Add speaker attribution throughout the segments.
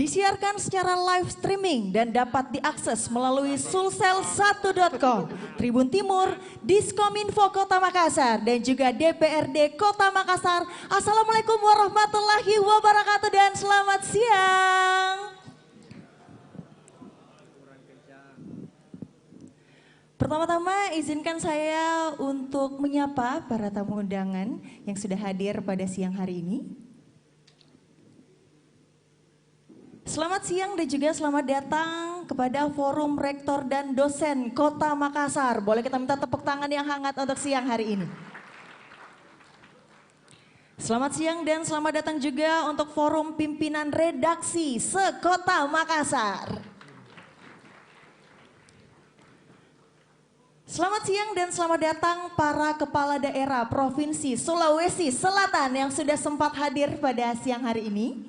Speaker 1: disiarkan secara live streaming dan dapat diakses melalui sulsel1.com, Tribun Timur, Diskominfo Kota Makassar, dan juga DPRD Kota Makassar. Assalamualaikum warahmatullahi wabarakatuh dan selamat siang. Pertama-tama izinkan saya untuk menyapa para tamu undangan yang sudah hadir pada siang hari ini. Selamat siang dan juga selamat datang kepada Forum Rektor dan Dosen Kota Makassar. Boleh kita minta tepuk tangan yang hangat untuk siang hari ini. Selamat siang dan selamat datang juga untuk Forum Pimpinan Redaksi se-Kota Makassar. Selamat siang dan selamat datang para kepala daerah Provinsi Sulawesi Selatan yang sudah sempat hadir pada siang hari ini.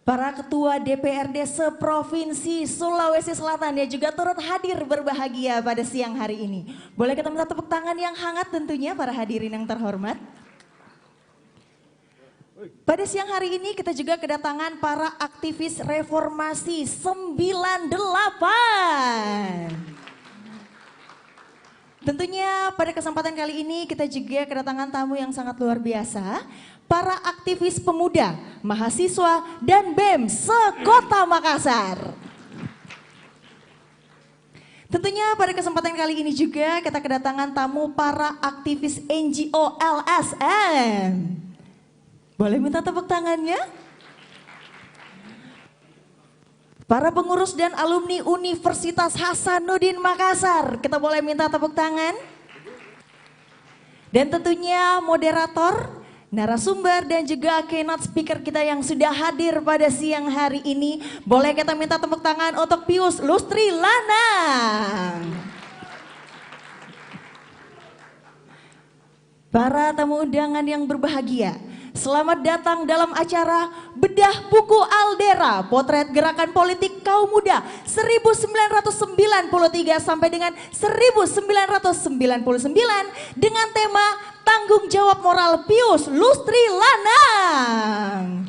Speaker 1: Para ketua DPRD se-Provinsi Sulawesi Selatan yang juga turut hadir berbahagia pada siang hari ini. Boleh kita minta tepuk tangan yang hangat tentunya para hadirin yang terhormat. Pada siang hari ini kita juga kedatangan para aktivis reformasi 98. Tentunya pada kesempatan kali ini kita juga kedatangan tamu yang sangat luar biasa. Para aktivis pemuda, mahasiswa, dan BEM se-Kota Makassar. Tentunya pada kesempatan kali ini juga kita kedatangan tamu para aktivis NGO LSM. Boleh minta tepuk tangannya? Para pengurus dan alumni Universitas Hasanuddin Makassar, kita boleh minta tepuk tangan. Dan tentunya moderator, narasumber dan juga keynote speaker kita yang sudah hadir pada siang hari ini. Boleh kita minta tepuk tangan untuk Pius Lustri Lanang. Para tamu undangan yang berbahagia, selamat datang dalam acara Bedah Buku Aldera, Potret Gerakan Politik Kaum Muda 1993 sampai dengan 1999 dengan tema Tanggung Jawab Moral Pius Lustri Lanang.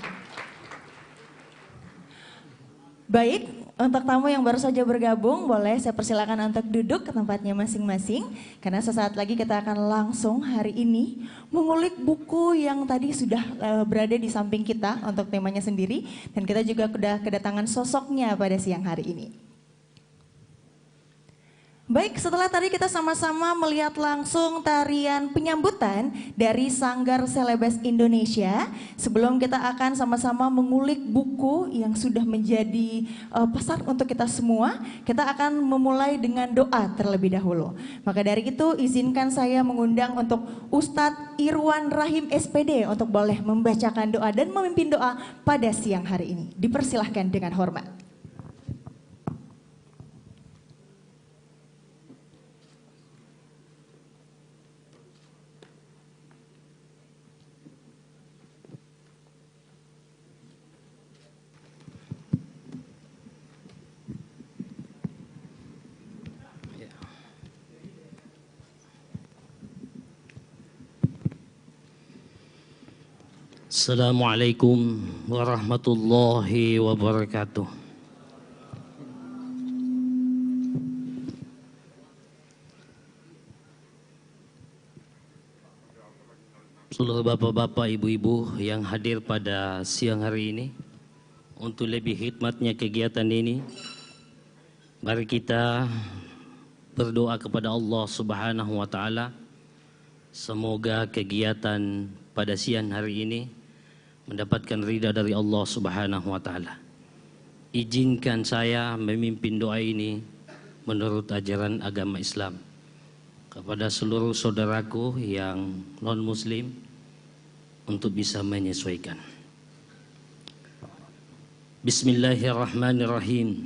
Speaker 1: Baik, untuk tamu yang baru saja bergabung, boleh saya persilakan untuk duduk ke tempatnya masing-masing. Karena sesaat lagi kita akan langsung hari ini mengulik buku yang tadi sudah berada di samping kita untuk temanya sendiri. Dan kita juga sudah kedatangan sosoknya pada siang hari ini. Baik, setelah tadi kita sama-sama melihat langsung tarian penyambutan dari Sanggar Selebes Indonesia. Sebelum kita akan sama-sama mengulik buku yang sudah menjadi pesan untuk kita semua, kita akan memulai dengan doa terlebih dahulu. Maka dari itu izinkan saya mengundang untuk Ustadz Irwan Rahim SPD untuk boleh membacakan doa dan memimpin doa pada siang hari ini. Dipersilahkan dengan hormat.
Speaker 2: Assalamualaikum warahmatullahi wabarakatuh. Seluruh bapak-bapak, ibu-ibu yang hadir pada siang hari ini, untuk lebih hikmatnya kegiatan ini, mari kita berdoa kepada Allah Subhanahu wa taala. Semoga kegiatan pada siang hari ini mendapatkan ridha dari Allah Subhanahu wa taala. Izinkan saya memimpin doa ini menurut ajaran agama Islam kepada seluruh saudaraku yang non muslim untuk bisa menyesuaikan. Bismillahirrahmanirrahim.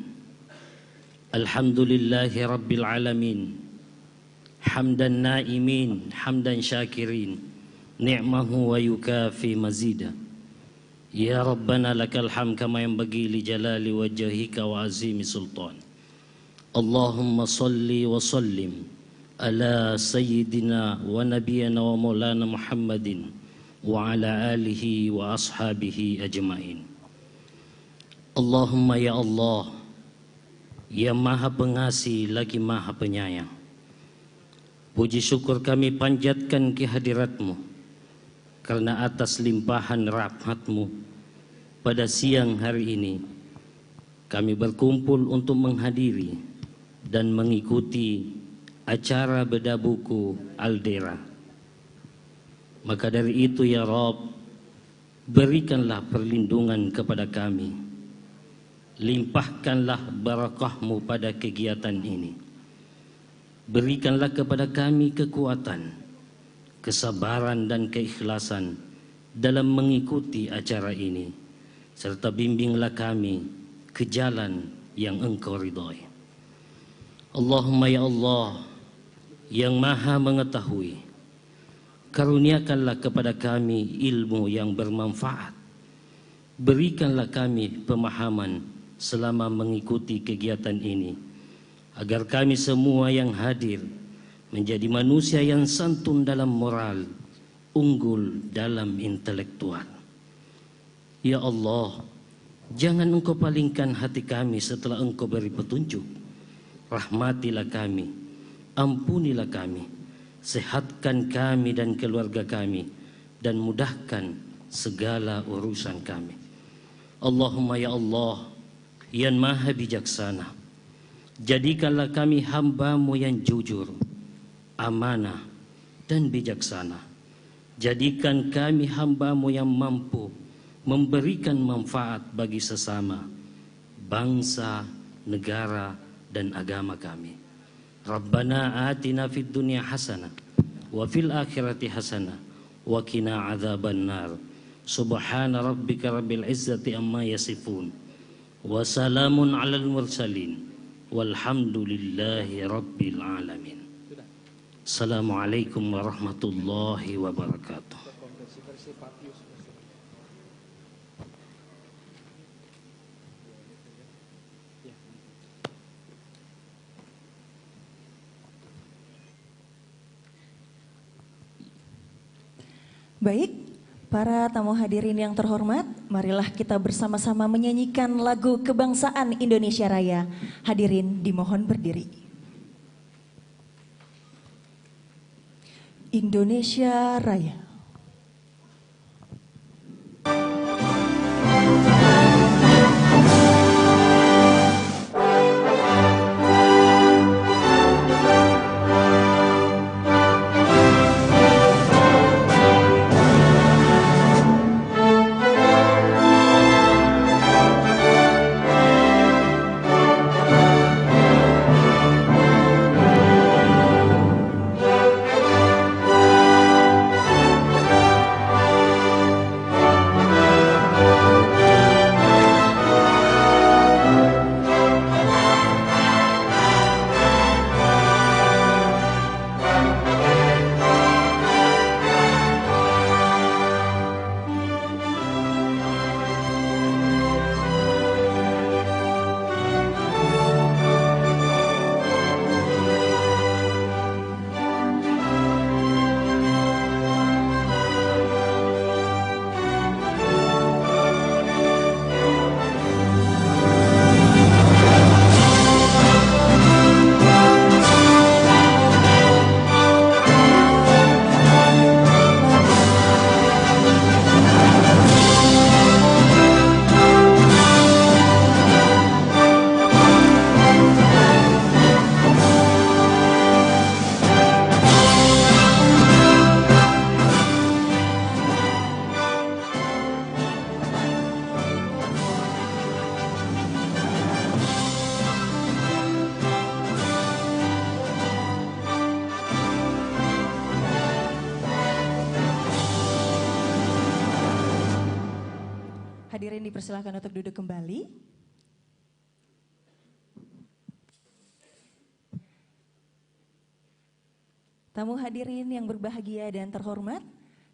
Speaker 2: Alhamdulillahi rabbil alamin. Hamdan naimin, hamdan syakirin, ni'mahu wa yukafi mazida. Ya Rabbana lakal hamd kama yanbaghi li jalali wajhika wa azimi sultan. Allahumma salli wa sallim ala sayyidina wa nabiyyina wa maulana Muhammadin wa ala alihi wa ashabihi ajmain. Allahumma ya Allah, yang maha pengasih lagi maha penyayang, puji syukur kami panjatkan kehadirat-Mu karena atas limpahan rahmat-Mu pada siang hari ini kami berkumpul untuk menghadiri dan mengikuti acara bedah buku Al-Dera. Maka dari itu ya Rabb, berikanlah perlindungan kepada kami, limpahkanlah barakah-Mu pada kegiatan ini, berikanlah kepada kami kekuatan, kesabaran dan keikhlasan dalam mengikuti acara ini, serta bimbinglah kami ke jalan yang Engkau ridhai. Allahumma ya Allah, yang maha mengetahui, karuniakanlah kepada kami ilmu yang bermanfaat, berikanlah kami pemahaman selama mengikuti kegiatan ini, agar kami semua yang hadir menjadi manusia yang santun dalam moral, unggul dalam intelektual. Ya Allah, jangan Engkau palingkan hati kami setelah Engkau beri petunjuk. Rahmatilah kami, ampunilah kami, sehatkan kami dan keluarga kami, dan mudahkan segala urusan kami. Allahumma ya Allah, yang maha bijaksana, jadikanlah kami hamba-Mu yang jujur, amanah, dan bijaksana. Jadikan kami hamba-Mu yang mampu memberikan manfaat bagi sesama, bangsa, negara, dan agama kami. Rabbana atina fid dunya hasanah wa fil akhirati hasanah wa qina adzaban nar. Subhana rabbika rabbil izzati amma yasifun wa salamun alal mursalin walhamdulillahi rabbil alamin. Assalamualaikum warahmatullahi wabarakatuh.
Speaker 1: Baik, para tamu hadirin yang terhormat, marilah kita bersama-sama menyanyikan lagu kebangsaan Indonesia Raya. Hadirin dimohon berdiri. Indonesia Raya. Hadirin dipersilakan untuk duduk kembali. Tamu hadirin yang berbahagia dan terhormat,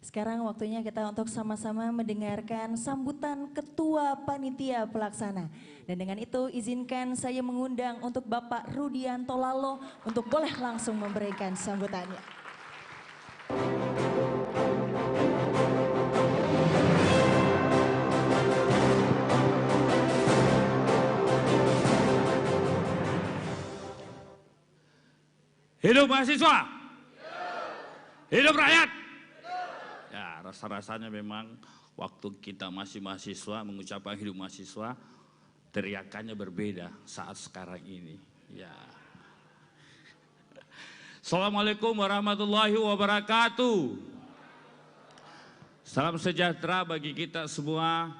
Speaker 1: sekarang waktunya kita untuk sama-sama mendengarkan sambutan Ketua Panitia Pelaksana. Dan dengan itu izinkan saya mengundang untuk Bapak Rudianto Lalo untuk boleh langsung memberikan sambutannya.
Speaker 3: Hidup mahasiswa. Hidup rakyat. Ya, rasa-rasanya memang waktu kita masih mahasiswa mengucapkan hidup mahasiswa, teriakannya berbeda saat sekarang ini. Ya. Assalamualaikum warahmatullahi wabarakatuh. Salam sejahtera bagi kita semua.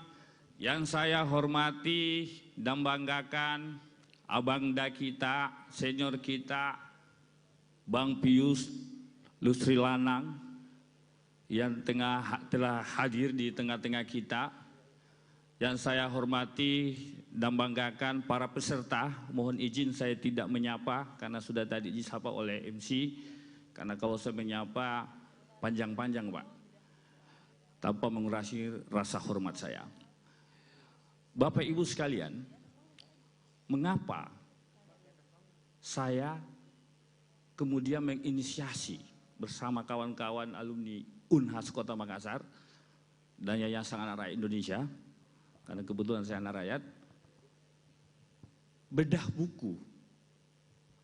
Speaker 3: Yang saya hormati dan banggakan abangda kita, senior kita, Bang Pius Lustri Lanang yang telah hadir di tengah-tengah kita. Yang saya hormati dan banggakan para peserta, mohon izin saya tidak menyapa karena sudah tadi disapa oleh MC, karena kalau saya menyapa panjang-panjang Pak, tanpa mengurangi rasa hormat saya. Bapak Ibu sekalian, mengapa saya kemudian menginisiasi bersama kawan-kawan alumni Unhas Kota Makassar dan Yayasan Anak Rakyat Indonesia, karena kebetulan saya anak rakyat, bedah buku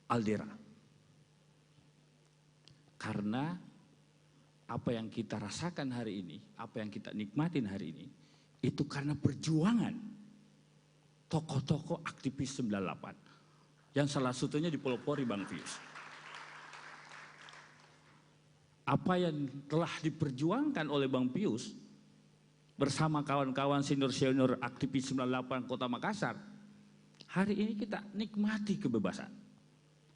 Speaker 3: Aldera. Karena apa yang kita rasakan hari ini, apa yang kita nikmatin hari ini, itu karena perjuangan tokoh-tokoh aktivis 98 yang salah satunya dipelopori Bang Pius. Apa yang telah diperjuangkan oleh Bang Pius bersama kawan-kawan senior-senior aktivis 98 Kota Makassar, hari ini kita nikmati kebebasan.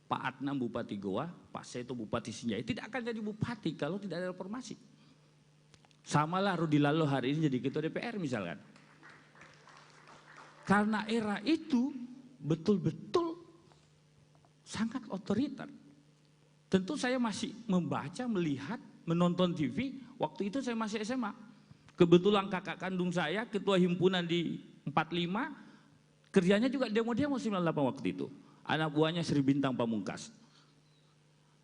Speaker 3: Pak Adnan Bupati Goa, Pak Seto Bupati Sinjai tidak akan jadi bupati kalau tidak ada reformasi. Samalah Rudi Lalo hari ini jadi ketua DPR misalkan. Karena era itu betul-betul sangat otoriter. Tentu saya masih membaca, melihat, menonton TV, waktu itu saya masih SMA. Kebetulan kakak kandung saya, ketua himpunan di 45, kerjanya juga demo-demo 98 waktu itu. Anak buahnya Sri Bintang Pamungkas.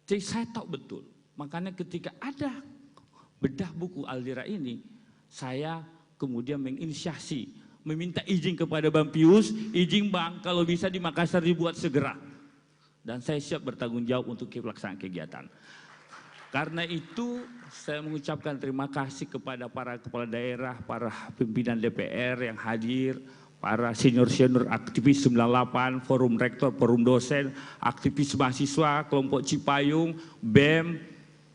Speaker 3: Jadi saya tahu betul, makanya ketika ada bedah buku Aldera ini, saya kemudian menginisiasi, meminta izin kepada Bang Pius, izin Bang kalau bisa di Makassar dibuat segera. Dan saya siap bertanggung jawab untuk pelaksanaan kegiatan. Karena itu saya mengucapkan terima kasih kepada para kepala daerah, para pimpinan DPR yang hadir, para senior-senior aktivis 98, forum rektor, forum dosen, aktivis mahasiswa, kelompok Cipayung, BEM,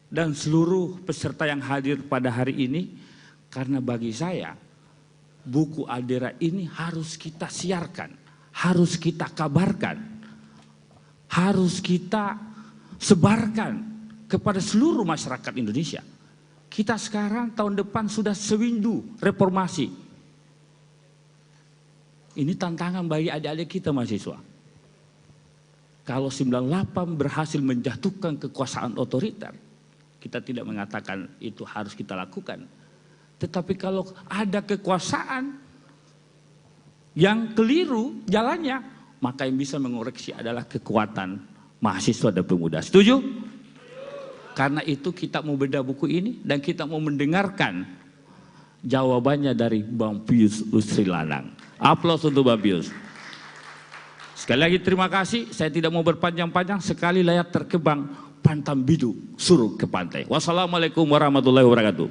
Speaker 3: dan seluruh peserta yang hadir pada hari ini. Karena bagi saya, buku Aldera ini harus kita siarkan, harus kita kabarkan, harus kita sebarkan kepada seluruh masyarakat Indonesia. Kita sekarang tahun depan sudah sewindu reformasi. Ini tantangan bagi adik-adik kita mahasiswa. Kalau 98 berhasil menjatuhkan kekuasaan otoriter, kita tidak mengatakan itu harus kita lakukan. Tetapi kalau ada kekuasaan yang keliru jalannya, maka yang bisa mengoreksi adalah kekuatan mahasiswa dan pemuda. Setuju? Karena itu kita mau bedah buku ini dan kita mau mendengarkan jawabannya dari Bang Pius Lustri Lanang. Aplaus untuk Bang Pius. Sekali lagi terima kasih, saya tidak mau berpanjang-panjang, sekali layar terkebang pantang bidu suruh ke pantai. Wassalamualaikum warahmatullahi wabarakatuh.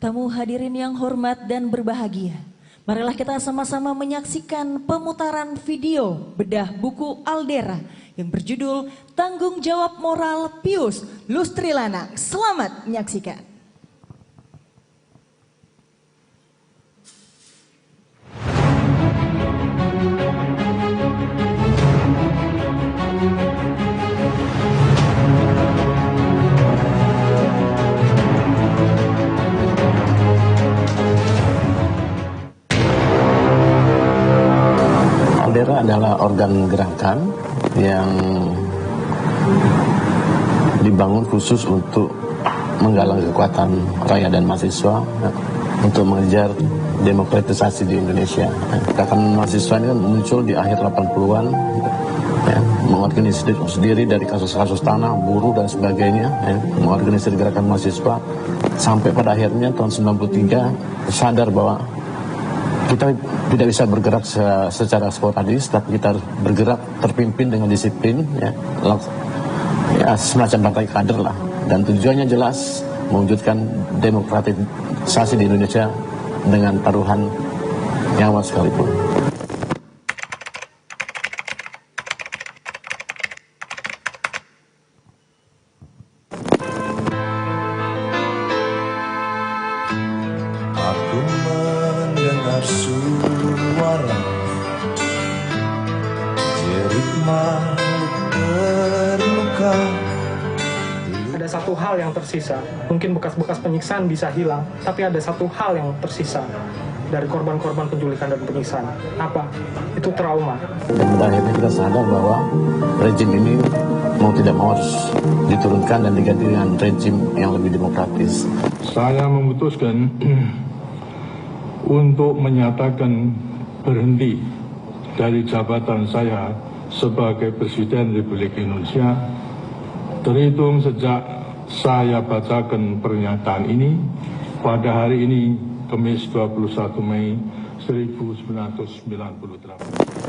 Speaker 1: Tamu hadirin yang hormat dan berbahagia, marilah kita sama-sama menyaksikan pemutaran video bedah buku Aldera yang berjudul Tanggung Jawab Moral Pius Lustri Lanang. Selamat menyaksikan.
Speaker 4: Aldera adalah organ gerakan yang dibangun khusus untuk menggalang kekuatan rakyat dan mahasiswa untuk mengejar demokratisasi di Indonesia. Gerakan mahasiswa ini kan muncul di akhir 80-an, ya, mengorganisir sendiri dari kasus-kasus tanah, buruh dan sebagainya, ya, mengorganisir gerakan mahasiswa, sampai pada akhirnya tahun 93 sadar bahwa kita tidak bisa bergerak secara sporadis, tapi kita harus bergerak terpimpin dengan disiplin, ya semacam partai kader lah. Dan tujuannya jelas, mewujudkan demokratisasi di Indonesia dengan taruhan nyawa sekalipun.
Speaker 5: Aku mendengar suara jerit makhluk terluka.
Speaker 6: Ada satu hal yang tersisa, mungkin bekas-bekas penyiksaan bisa hilang, tapi ada satu hal yang tersisa dari korban-korban penculikan dan penyiksaan. Apa? Itu trauma.
Speaker 4: Dan pada akhirnya kita sadar bahwa rejim ini mau tidak mau harus diturunkan dan diganti dengan rejim yang lebih demokratis.
Speaker 7: Saya memutuskan untuk menyatakan berhenti dari jabatan saya sebagai Presiden Republik Indonesia terhitung sejak saya bacakan pernyataan ini pada hari ini, Kamis 21 Mei 1998.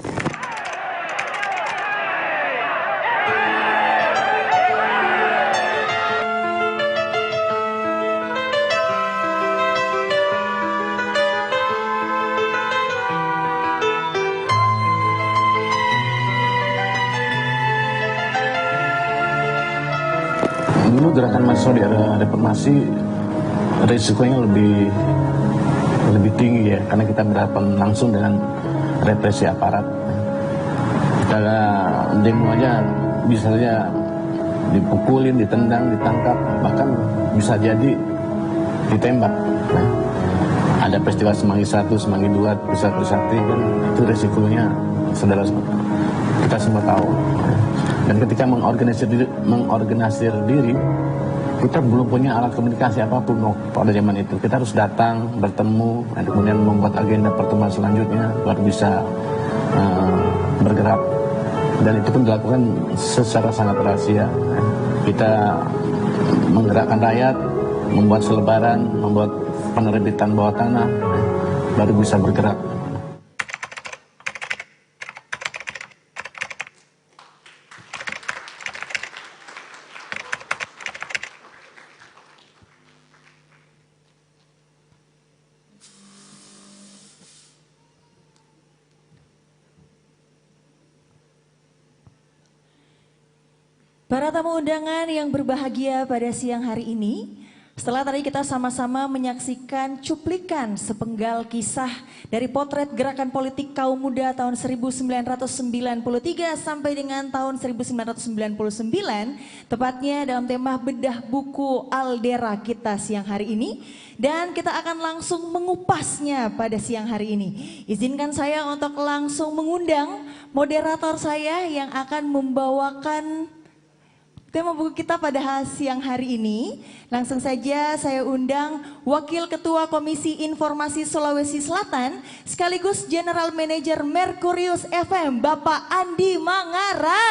Speaker 4: Dulu gerakan mahasiswa di era reformasi risikonya lebih tinggi ya, karena kita berhadapan langsung dengan represi aparat. Kita demo aja bisa saja dipukulin, ditendang, ditangkap, bahkan bisa jadi ditembak. Nah, ada peristiwa Semanggi 1, Semanggi 2, bisa Trisakti, kan itu risikonya saudara kita semua tahu. Dan ketika mengorganisir diri, kita belum punya alat komunikasi apapun pada zaman itu. Kita harus datang, bertemu, dan kemudian membuat agenda pertemuan selanjutnya, baru bisa bergerak. Dan itu pun dilakukan secara sangat rahasia. Kita menggerakkan rakyat, membuat selebaran, membuat penerbitan bawah tanah, baru bisa bergerak.
Speaker 1: Para tamu undangan yang berbahagia pada siang hari ini, setelah tadi kita sama-sama menyaksikan cuplikan sepenggal kisah dari potret gerakan politik kaum muda tahun 1993 sampai dengan tahun 1999, tepatnya dalam tema bedah buku Aldera kita siang hari ini. Dan kita akan langsung mengupasnya pada siang hari ini. Izinkan saya untuk langsung mengundang moderator saya yang akan membawakan tema buku kita pada siang hari ini. Langsung saja saya undang Wakil Ketua Komisi Informasi Sulawesi Selatan sekaligus General Manager Merkurius FM, Bapak Andi Mangara.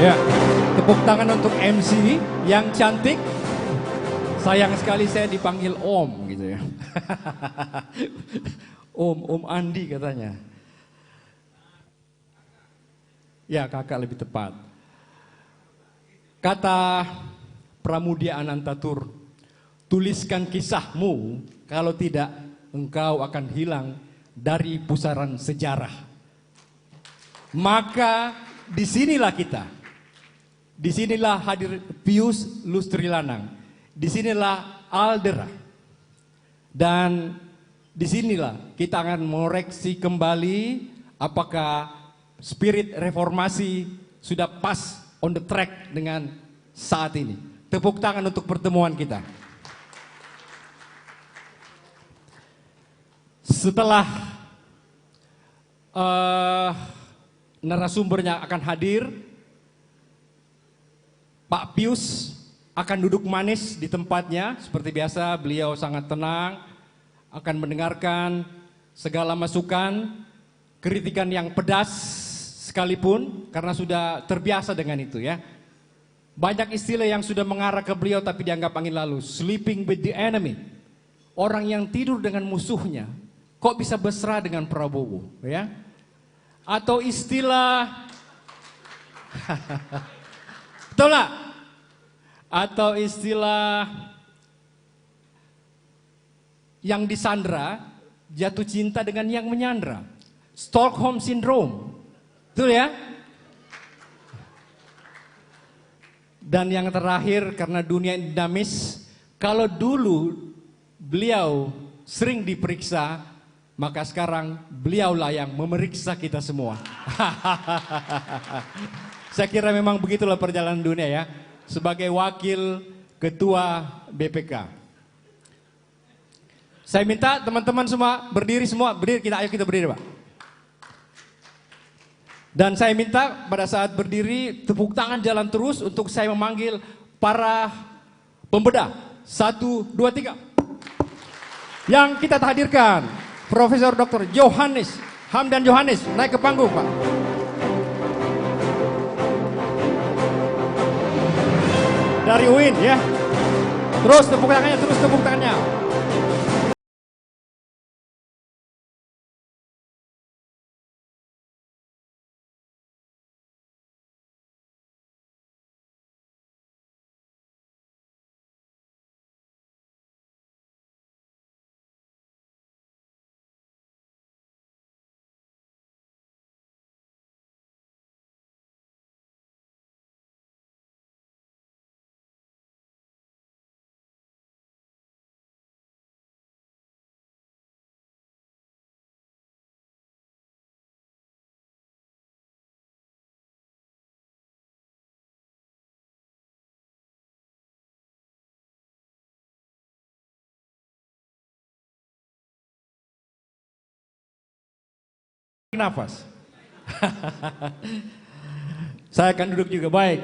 Speaker 8: Ya, tepuk tangan untuk MC yang cantik. Sayang sekali saya dipanggil Om gitu ya. Om Andi katanya. Ya, kakak lebih tepat. Kata Pramudia Anantatur, tuliskan kisahmu, kalau tidak engkau akan hilang dari pusaran sejarah. Maka disinilah kita. Disinilah hadir Pius Lustrilanang. Disinilah Aldera. Dan disinilah kita akan mengoreksi kembali apakah spirit reformasi sudah pas on the track dengan saat ini. Tepuk tangan untuk pertemuan kita. Setelah narasumbernya akan hadir, Pak Pius akan duduk manis di tempatnya. Seperti biasa beliau sangat tenang, akan mendengarkan segala masukan, kritikan yang pedas sekalipun, karena sudah terbiasa dengan itu ya. Banyak istilah yang sudah mengarah ke beliau tapi dianggap angin lalu. Sleeping with the enemy. Orang yang tidur dengan musuhnya, kok bisa mesra dengan Prabowo ya? Atau istilah betul lah? Atau istilah yang disandra jatuh cinta dengan yang menyandra. Stockholm Syndrome. Betul ya? Dan yang terakhir, karena dunia dinamis, kalau dulu beliau sering diperiksa, maka sekarang beliaulah yang memeriksa kita semua. Saya kira memang begitulah perjalanan dunia ya. Sebagai wakil ketua BPK. Saya minta teman-teman semua berdiri ayo kita berdiri Pak. Dan saya minta pada saat berdiri tepuk tangan jalan terus untuk saya memanggil para pembedah. 1, 2, 3. Yang kita hadirkan Profesor Dr. Johannes Hamdan Johannes naik ke panggung Pak. Dari UIN ya. Terus tepuk tangannya. Nafas. Saya akan duduk juga. Baik.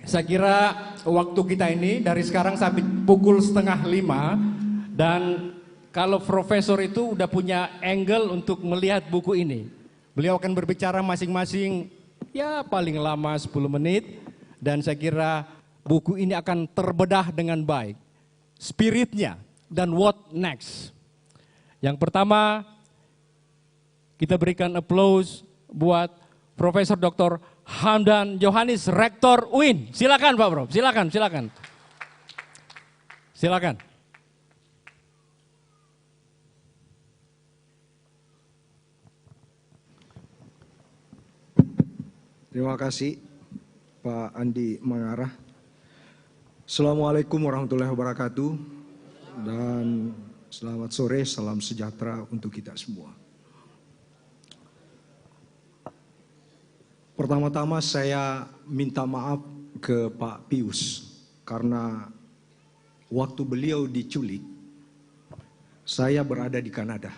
Speaker 8: Saya kira waktu kita ini dari sekarang sampai pukul 4:30, dan kalau profesor itu udah punya angle untuk melihat buku ini. Beliau akan berbicara masing-masing ya paling lama 10 menit, dan saya kira buku ini akan terbedah dengan baik. Spiritnya dan what next. Yang pertama, kita berikan applause buat Profesor Dr. Hamdan Johannes, Rektor UIN. Silakan Pak Prof, silakan.
Speaker 9: Terima kasih Pak Andi Mangarah. Assalamualaikum warahmatullahi wabarakatuh. Dan selamat sore, salam sejahtera untuk kita semua. Pertama-tama saya minta maaf ke Pak Pius karena waktu beliau diculik, saya berada di Kanada.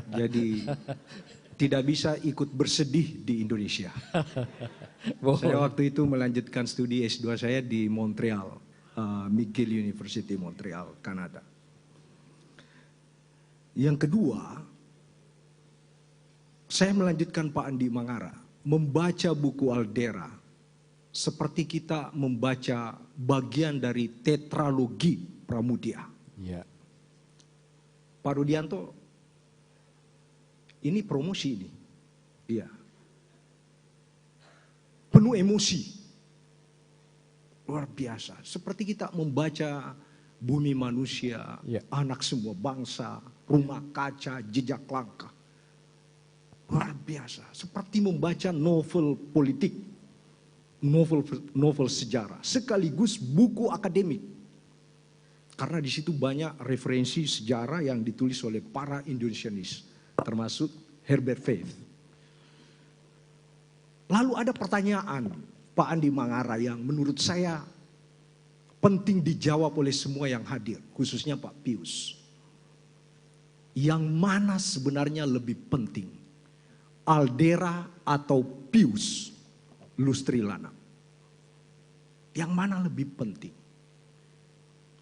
Speaker 9: Jadi tidak bisa ikut bersedih di Indonesia. Saya waktu itu melanjutkan studi S2 saya di Montreal, McGill University Montreal, Kanada. Yang kedua, saya melanjutkan Pak Andi Mangarah. Membaca buku Aldera seperti kita membaca bagian dari tetralogi Pramudia. Ya. Pak Rudianto, ini promosi ini. Iya. Penuh emosi. Luar biasa. Seperti kita membaca Bumi Manusia, ya. Anak Semua Bangsa, Rumah Kaca, Jejak Langkah. Luar biasa, seperti membaca novel politik, novel sejarah, sekaligus buku akademik. Karena di situ banyak referensi sejarah yang ditulis oleh para Indonesianis, termasuk Herbert Faith. Lalu ada pertanyaan Pak Andi Mangarah yang menurut saya penting dijawab oleh semua yang hadir, khususnya Pak Pius. Yang mana sebenarnya lebih penting? Aldera atau Pius Lustrilana? Yang mana lebih penting?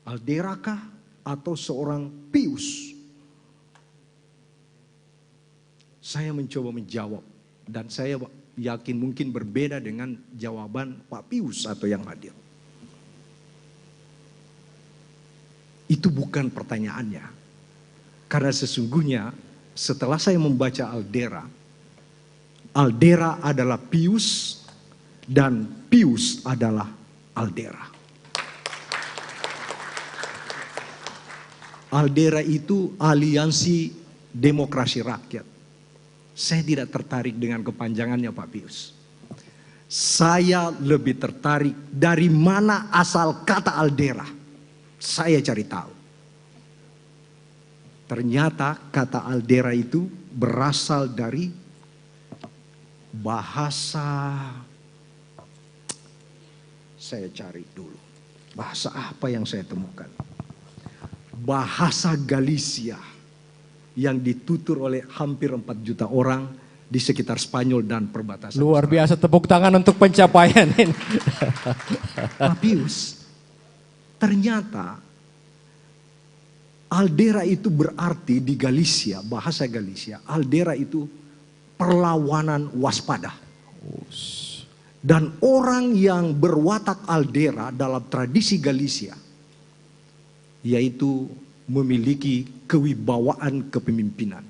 Speaker 9: Aldera kah atau seorang Pius? Saya mencoba menjawab dan saya yakin mungkin berbeda dengan jawaban Pak Pius atau yang hadir. Itu bukan pertanyaannya. Karena sesungguhnya setelah saya membaca Aldera, Aldera adalah Pius dan Pius adalah Aldera. Aldera itu aliansi demokrasi rakyat. Saya tidak tertarik dengan kepanjangannya Pak Pius. Saya lebih tertarik dari mana asal kata Aldera. Saya cari tahu. Ternyata kata Aldera itu berasal dari bahasa, saya cari dulu. Bahasa apa yang saya temukan? Bahasa Galicia yang ditutur oleh hampir 4 juta orang di sekitar Spanyol dan perbatasan.
Speaker 8: Luar biasa, tepuk tangan untuk pencapaian ini.
Speaker 9: Pak Pius, ternyata Aldera itu berarti di Galicia, bahasa Galicia, Aldera itu perlawanan waspada. Dan orang yang berwatak Aldera dalam tradisi Galicia, yaitu memiliki kewibawaan kepemimpinan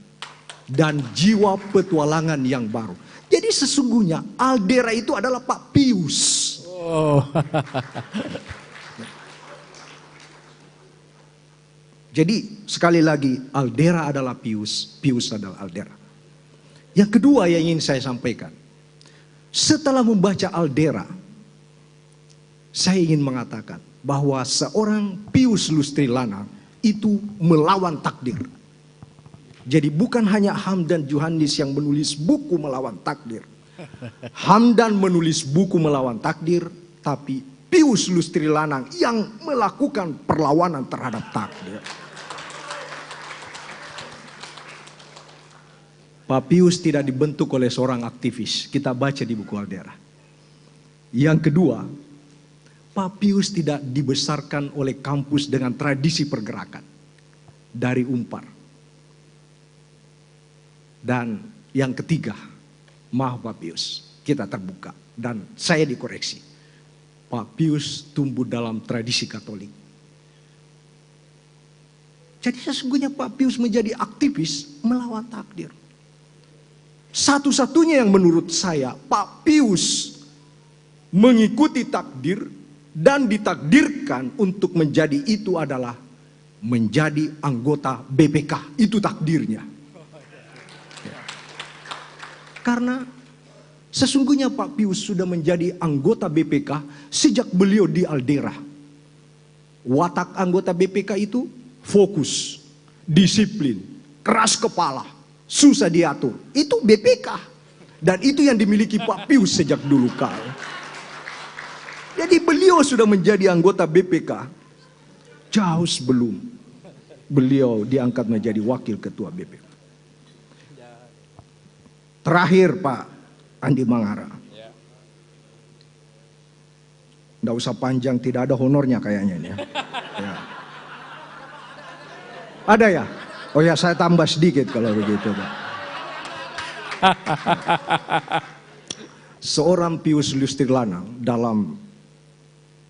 Speaker 9: dan jiwa petualangan yang baru. Jadi sesungguhnya Aldera itu adalah Pak Pius.
Speaker 8: Oh.
Speaker 9: Jadi sekali lagi Aldera adalah Pius, Pius adalah Aldera. Yang kedua yang ingin saya sampaikan, setelah membaca Aldera, saya ingin mengatakan bahwa seorang Pius Lustri Lanang itu melawan takdir. Jadi bukan hanya Hamdan Johannes yang menulis buku melawan takdir. Hamdan menulis buku melawan takdir, tapi Pius Lustri Lanang yang melakukan perlawanan terhadap takdir. Pak Pius tidak dibentuk oleh seorang aktivis. Kita baca di buku Aldera. Yang kedua, Pak Pius tidak dibesarkan oleh kampus dengan tradisi pergerakan dari Unpar. Dan yang ketiga, maaf Pak Pius, kita terbuka dan saya dikoreksi. Pak Pius tumbuh dalam tradisi Katolik. Jadi sesungguhnya Pak Pius menjadi aktivis melawan takdir. Satu-satunya yang menurut saya Pak Pius mengikuti takdir dan ditakdirkan untuk menjadi itu adalah menjadi anggota BPK. Itu takdirnya. Karena sesungguhnya Pak Pius sudah menjadi anggota BPK sejak beliau di Aldera. Watak anggota BPK itu fokus, disiplin, keras kepala, susah diatur. Itu BPK. Dan itu yang dimiliki Pak Pius sejak dulu kala. Jadi beliau sudah menjadi anggota BPK jauh sebelum beliau diangkat menjadi wakil ketua BPK. Terakhir Pak Andi Mangara. Nggak usah panjang, tidak ada honornya kayaknya ini ya. Ya. Ada ya? Oh ya, saya tambah sedikit kalau begitu Pak. Seorang Pius Lustri Lanang dalam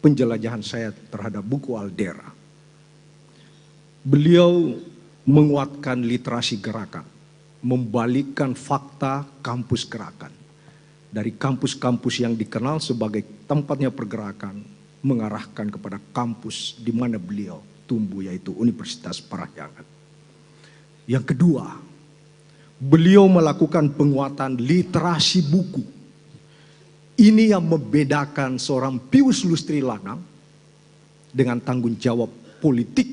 Speaker 9: penjelajahan saya terhadap buku Aldera, beliau menguatkan literasi gerakan, membalikkan fakta kampus gerakan. Dari kampus-kampus yang dikenal sebagai tempatnya pergerakan, mengarahkan kepada kampus di mana beliau tumbuh, yaitu Universitas Parahyangan. Yang kedua, beliau melakukan penguatan literasi buku. Ini yang membedakan seorang Pius Lustri Lanang dengan tanggung jawab politik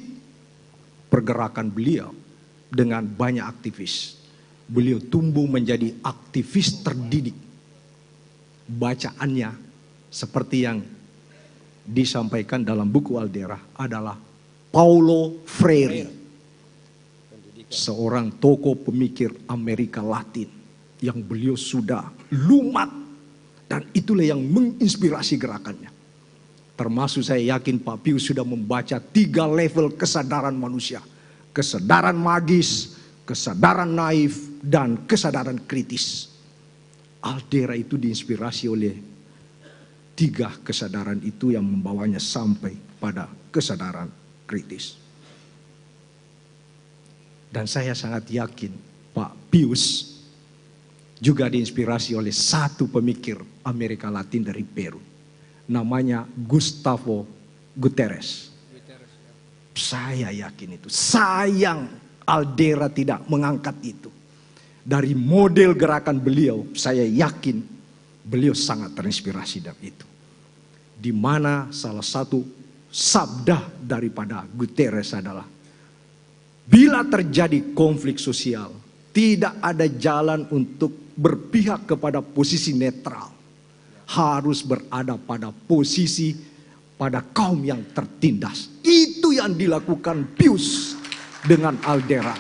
Speaker 9: pergerakan beliau dengan banyak aktivis. Beliau tumbuh menjadi aktivis terdidik. Bacaannya seperti yang disampaikan dalam buku Aldera adalah Paulo Freire, seorang tokoh pemikir Amerika Latin yang beliau sudah lumat, dan itulah yang menginspirasi gerakannya. Termasuk saya yakin Pak Pius sudah membaca 3 level kesadaran manusia. Kesadaran magis, kesadaran naif, dan kesadaran kritis. Aldera itu diinspirasi oleh 3 kesadaran itu yang membawanya sampai pada kesadaran kritis. Dan saya sangat yakin Pak Pius juga diinspirasi oleh satu pemikir Amerika Latin dari Peru. Namanya Gustavo Guterres. Saya yakin itu. Sayang Aldera tidak mengangkat itu. Dari model gerakan beliau, saya yakin beliau sangat terinspirasi dari itu. Di mana salah satu sabda daripada Guterres adalah, bila terjadi konflik sosial, tidak ada jalan untuk berpihak kepada posisi netral. Harus berada pada posisi pada kaum yang tertindas. Itu yang dilakukan Pius dengan Aldera.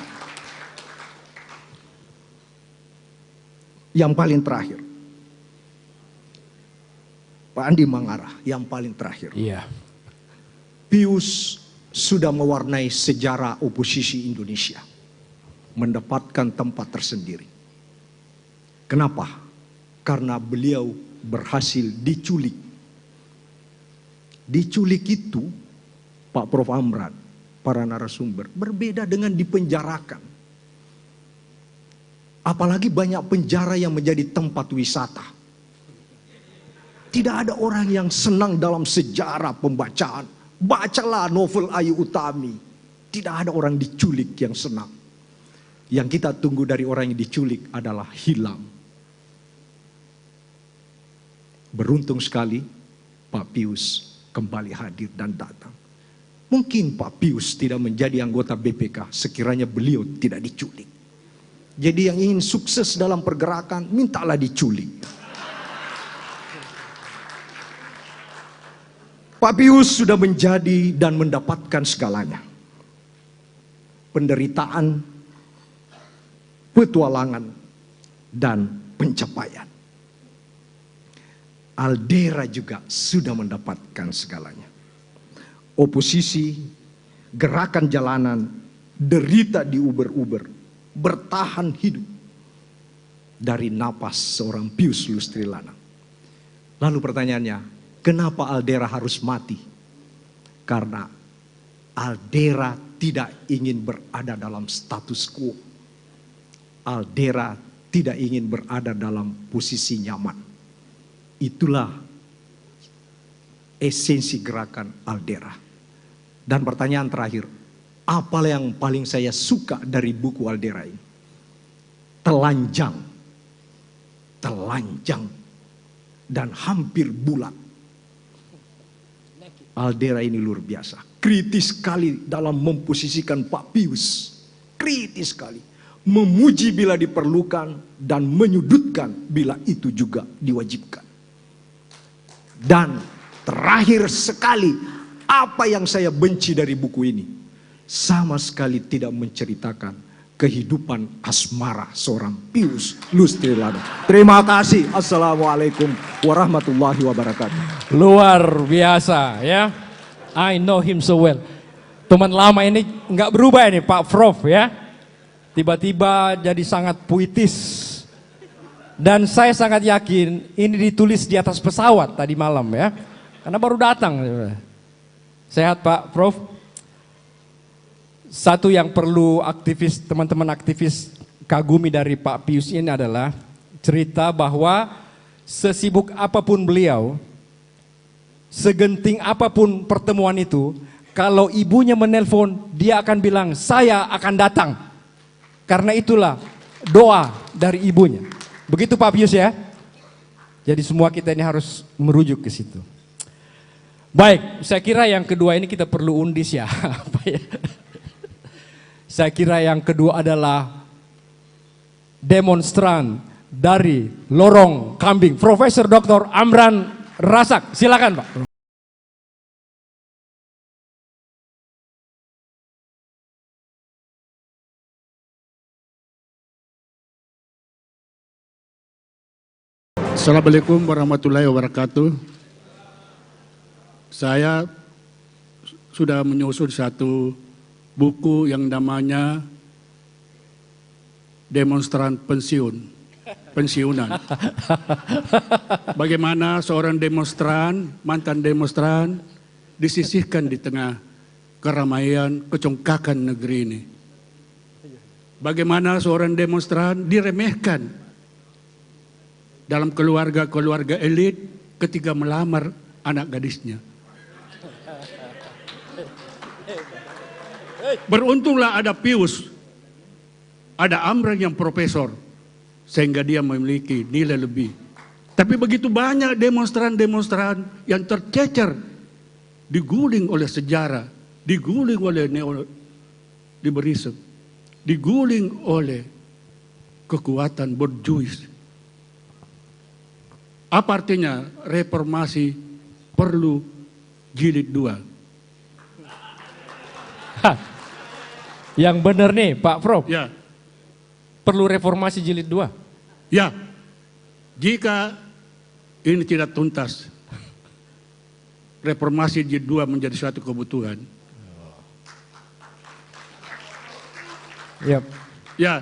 Speaker 9: Yang paling terakhir, Pak Andi Mangarah, yang paling terakhir.
Speaker 8: Iya.
Speaker 9: Pius sudah mewarnai sejarah oposisi Indonesia, mendapatkan tempat tersendiri. Kenapa? Karena beliau berhasil diculik. Diculik itu, Pak Prof. Amran, para narasumber, berbeda dengan dipenjarakan. Apalagi banyak penjara yang menjadi tempat wisata. Tidak ada orang yang senang dalam sejarah pembacaan. Bacalah novel Ayu Utami. Tidak ada orang diculik yang senang. Yang kita tunggu dari orang yang diculik adalah hilang. Beruntung sekali Pak Pius kembali hadir dan datang. Mungkin Pak Pius tidak menjadi anggota BPK sekiranya beliau tidak diculik. Jadi yang ingin sukses dalam pergerakan, mintalah diculik. Pak Pius sudah menjadi dan mendapatkan segalanya. Penderitaan, petualangan, dan pencapaian. Aldera juga sudah mendapatkan segalanya. Oposisi, gerakan jalanan, derita di uber-uber, bertahan hidup dari napas seorang Pius Lustrilana. Lalu pertanyaannya, kenapa Aldera harus mati? Karena Aldera tidak ingin berada dalam status quo. Aldera tidak ingin berada dalam posisi nyaman. Itulah esensi gerakan Aldera. Dan pertanyaan terakhir, apa yang paling saya suka dari buku Aldera ini? Telanjang, dan hampir bulat. Aldera ini luar biasa. Kritis sekali dalam memposisikan Pak Pius. Kritis sekali. Memuji bila diperlukan dan menyudutkan bila itu juga diwajibkan. Dan terakhir sekali, apa yang saya benci dari buku ini? Sama sekali tidak menceritakan kehidupan asmara seorang Pius Lustrilana. Terima kasih. Assalamualaikum warahmatullahi wabarakatuh.
Speaker 8: Luar biasa ya. I know him so well. Teman lama ini nggak berubah ini Pak Prof ya. Tiba-tiba jadi sangat puitis. Dan saya sangat yakin ini ditulis di atas pesawat tadi malam ya. Karena baru datang. Sehat Pak Prof. Satu yang perlu aktivis, teman-teman aktivis kagumi dari Pak Pius ini adalah cerita bahwa sesibuk apapun beliau, segenting apapun pertemuan itu, kalau ibunya menelpon, dia akan bilang, saya akan datang. Karena itulah doa dari ibunya. Begitu Pak Pius ya. Jadi semua kita ini harus merujuk ke situ. Baik, saya kira yang kedua ini kita perlu undis ya. Saya kira yang kedua adalah demonstran dari Lorong Kambing, Profesor Dr. Amran Razak. Silakan Pak.
Speaker 10: Assalamualaikum warahmatullahi wabarakatuh. saya sudah menyusun satu buku yang namanya Demonstran Pensiunan. Bagaimana seorang demonstran, mantan demonstran, disisihkan di tengah keramaian, kecongkakan negeri ini. Bagaimana seorang demonstran diremehkan dalam keluarga-keluarga elit ketika melamar anak gadisnya. Beruntunglah ada Pius, ada Amran yang profesor, sehingga dia memiliki nilai lebih. Tapi begitu banyak demonstran-demonstran yang tercecer, diguling oleh sejarah, diguling oleh neoliberalisme, diguling oleh kekuatan borjuis. Apa artinya reformasi perlu jilid 2?
Speaker 8: Yang benar nih Pak Prof.
Speaker 10: Ya.
Speaker 8: Perlu reformasi jilid 2?
Speaker 10: Ya. Jika ini tidak tuntas, reformasi jilid 2 menjadi suatu kebutuhan.
Speaker 8: Yep.
Speaker 10: Ya.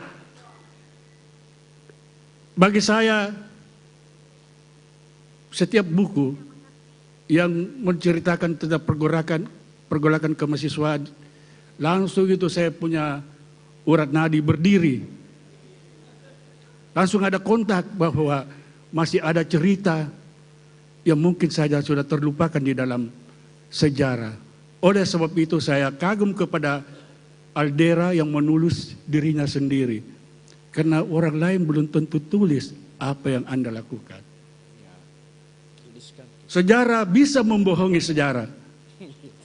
Speaker 10: Bagi saya setiap buku yang menceritakan tentang pergolakan kemahasiswaan, langsung itu saya punya urat nadi berdiri. Langsung ada kontak bahwa masih ada cerita yang mungkin saja sudah terlupakan di dalam sejarah. Oleh sebab itu saya kagum kepada Aldera yang menulis dirinya sendiri. Karena orang lain belum tentu tulis apa yang Anda lakukan. Sejarah bisa membohongi sejarah.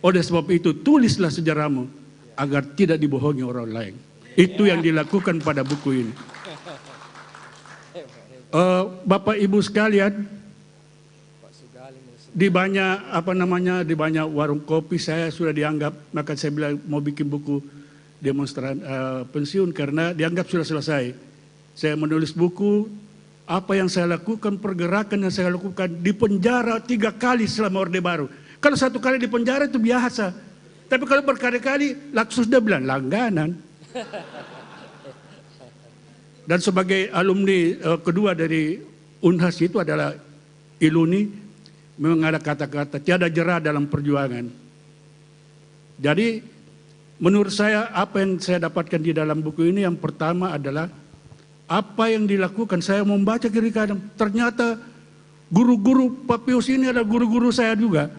Speaker 10: Oleh sebab itu tulislah sejarahmu agar tidak dibohongi orang lain. Itu yang dilakukan pada buku ini. Bapak Ibu sekalian, di banyak warung kopi saya sudah dianggap, maka saya bilang mau bikin buku demonstran pensiun karena dianggap sudah selesai. Saya menulis buku apa yang saya lakukan, pergerakan yang saya lakukan di penjara 3 kali selama Orde Baru. Kalau 1 kali di penjara itu biasa. Tapi kalau berkali-kali, Laksus dia bilang langganan. Dan sebagai alumni kedua dari Unhas itu adalah Iluni, memang ada kata-kata tiada jera dalam perjuangan. Jadi menurut saya apa yang saya dapatkan di dalam buku ini yang pertama adalah apa yang dilakukan. Saya membaca kiri kanan, ternyata guru-guru Pak Pius ini adalah guru-guru saya juga.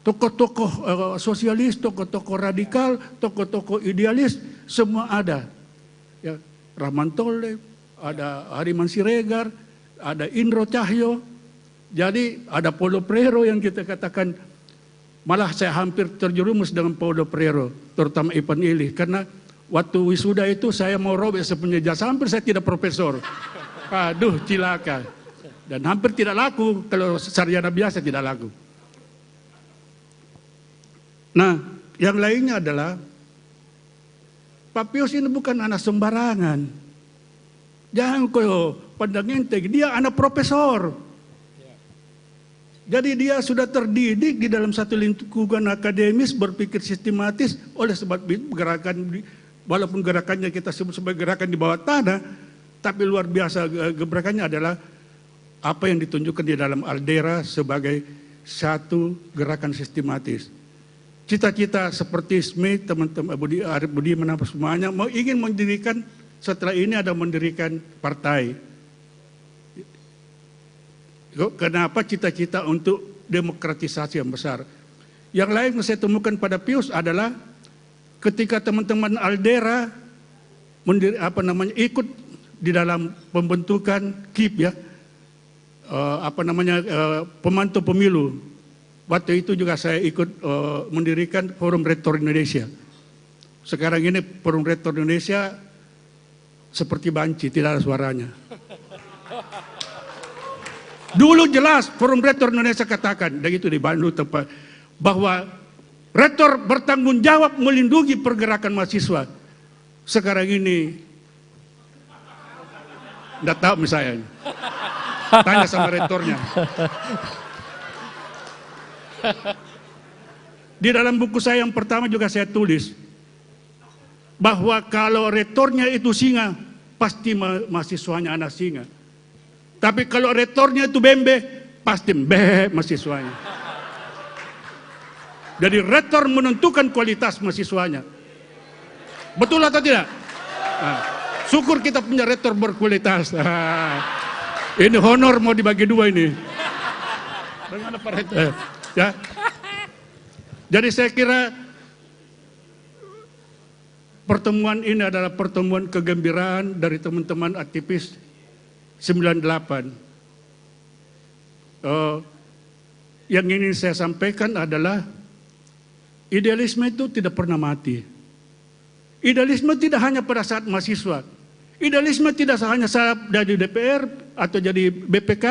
Speaker 10: Tokoh-tokoh sosialis, tokoh-tokoh radikal, tokoh-tokoh idealis, semua ada. Ya, Rahman Toleb, ada Hariman Siregar, ada Indro Cahyo. Jadi ada Paulo Freire yang kita katakan, malah saya hampir terjerumus dengan Paulo Freire, terutama Ipan Ilih. Karena waktu wisuda itu saya mau robek sepunya jasa, hampir saya tidak profesor. Aduh, cilaka. Dan hampir tidak laku, kalau sarjana biasa tidak laku. Nah, yang lainnya adalah Pak Pius ini bukan anak sembarangan. Jangan kau pandang enteng, dia anak profesor. Jadi dia sudah terdidik di dalam satu lingkungan akademis, berpikir sistematis. Oleh sebab gerakan, walaupun gerakannya kita sebut sebagai gerakan di bawah tanah, tapi luar biasa gebrakannya adalah apa yang ditunjukkan di dalam Aldera sebagai satu gerakan sistematis. Cita-cita seperti Smith, teman-teman Arif Budiman semuanya mau ingin mendirikan, setelah ini ada mendirikan partai. Kenapa cita-cita untuk demokratisasi yang besar? Yang lain yang saya temukan pada Pius adalah ketika teman-teman Aldera ikut di dalam pembentukan KIP ya, pemantau pemilu. Waktu itu juga saya ikut mendirikan Forum Rektor Indonesia. Sekarang ini Forum Rektor Indonesia seperti banci, tidak ada suaranya. Dulu jelas Forum Rektor Indonesia katakan, dan itu di Bandung tempat, bahwa rektor bertanggung jawab melindungi pergerakan mahasiswa. Sekarang ini, tidak tahu misalnya, tanya sama rektornya. Di dalam buku saya yang pertama juga saya tulis bahwa kalau rektornya itu singa, pasti mahasiswanya anak singa. Tapi kalau rektornya itu bembe, pasti mbe mahasiswanya. Jadi rektor menentukan kualitas mahasiswanya. Betul atau tidak? Nah, syukur kita punya rektor berkualitas. Ini honor mau dibagi dua ini. Bagaimana Pak Rektor? Ya. Jadi saya kira pertemuan ini adalah pertemuan kegembiraan dari teman-teman aktivis 98. Yang ingin saya sampaikan adalah idealisme itu tidak pernah mati. Idealisme tidak hanya pada saat mahasiswa. Idealisme tidak hanya saat dari DPR atau jadi BPK.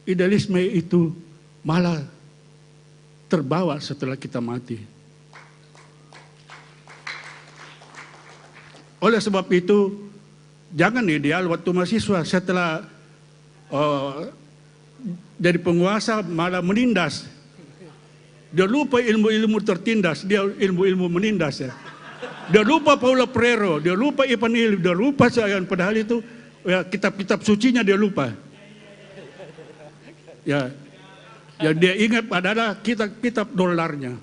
Speaker 10: Idealisme itu malah terbawa setelah kita mati. Oleh sebab itu, jangan ideal waktu mahasiswa setelah dari penguasa malah menindas. Dia lupa ilmu-ilmu tertindas, dia ilmu-ilmu menindas ya. Dia lupa Paulo Freire, dia lupa Ivan Illich, dia lupa padahal itu ya, kitab-kitab sucinya dia lupa. Ya, yang dia ingat adalah kitab dolarnya.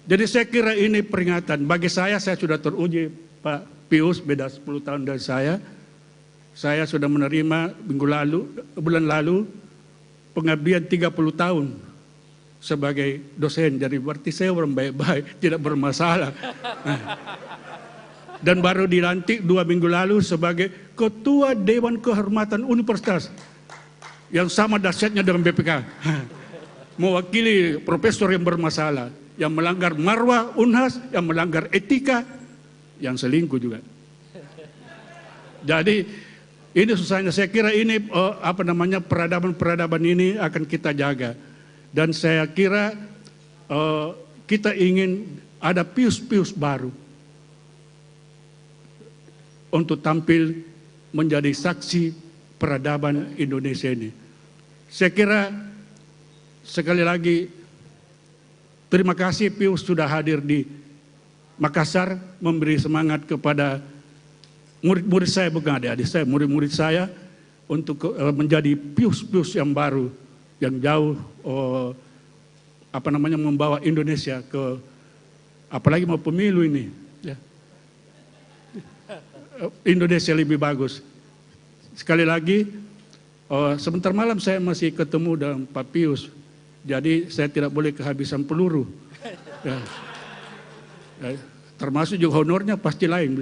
Speaker 10: Jadi saya kira ini peringatan. Bagi saya sudah teruji, Pak Pius beda 10 tahun dari saya. Saya sudah menerima bulan lalu pengabdian 30 tahun sebagai dosen. Jadi berarti saya orang baik-baik, tidak bermasalah. Dan baru dilantik 2 minggu lalu sebagai Ketua Dewan Kehormatan Universitas. Yang sama dahsyatnya dengan BPK. Mewakili profesor yang bermasalah, yang melanggar marwah Unhas, yang melanggar etika, yang selingkuh juga. Jadi ini susahnya. Saya kira ini peradaban-peradaban ini akan kita jaga. Dan saya kira kita ingin ada pius-pius baru untuk tampil menjadi saksi peradaban Indonesia ini. Saya kira sekali lagi terima kasih Pius sudah hadir di Makassar memberi semangat kepada murid-murid saya, bukan adik-adik saya, murid-murid saya untuk menjadi pius-pius yang baru, yang jauh membawa Indonesia ke apalagi mau pemilu ini ya. Indonesia lebih bagus. Sekali lagi sebentar malam saya masih ketemu dengan Pak Pius, jadi saya tidak boleh kehabisan peluru. Ya. Ya, termasuk juga honornya pasti lain.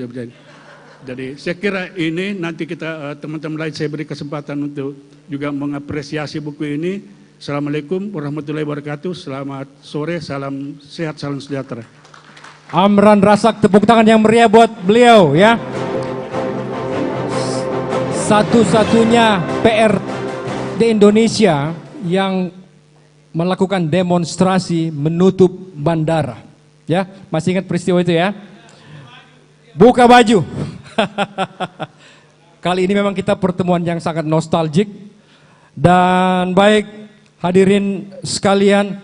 Speaker 10: Jadi saya kira ini nanti kita teman-teman lain saya beri kesempatan untuk juga mengapresiasi buku ini. Assalamualaikum warahmatullahi wabarakatuh. Selamat sore, salam sehat, salam sejahtera.
Speaker 8: Amran Razak, tepuk tangan yang meriah buat beliau ya. Satu-satunya PR di Indonesia yang melakukan demonstrasi menutup bandara. Ya, masih ingat peristiwa itu ya? Buka baju. Kali ini memang kita pertemuan yang sangat nostalgik. Dan baik hadirin sekalian,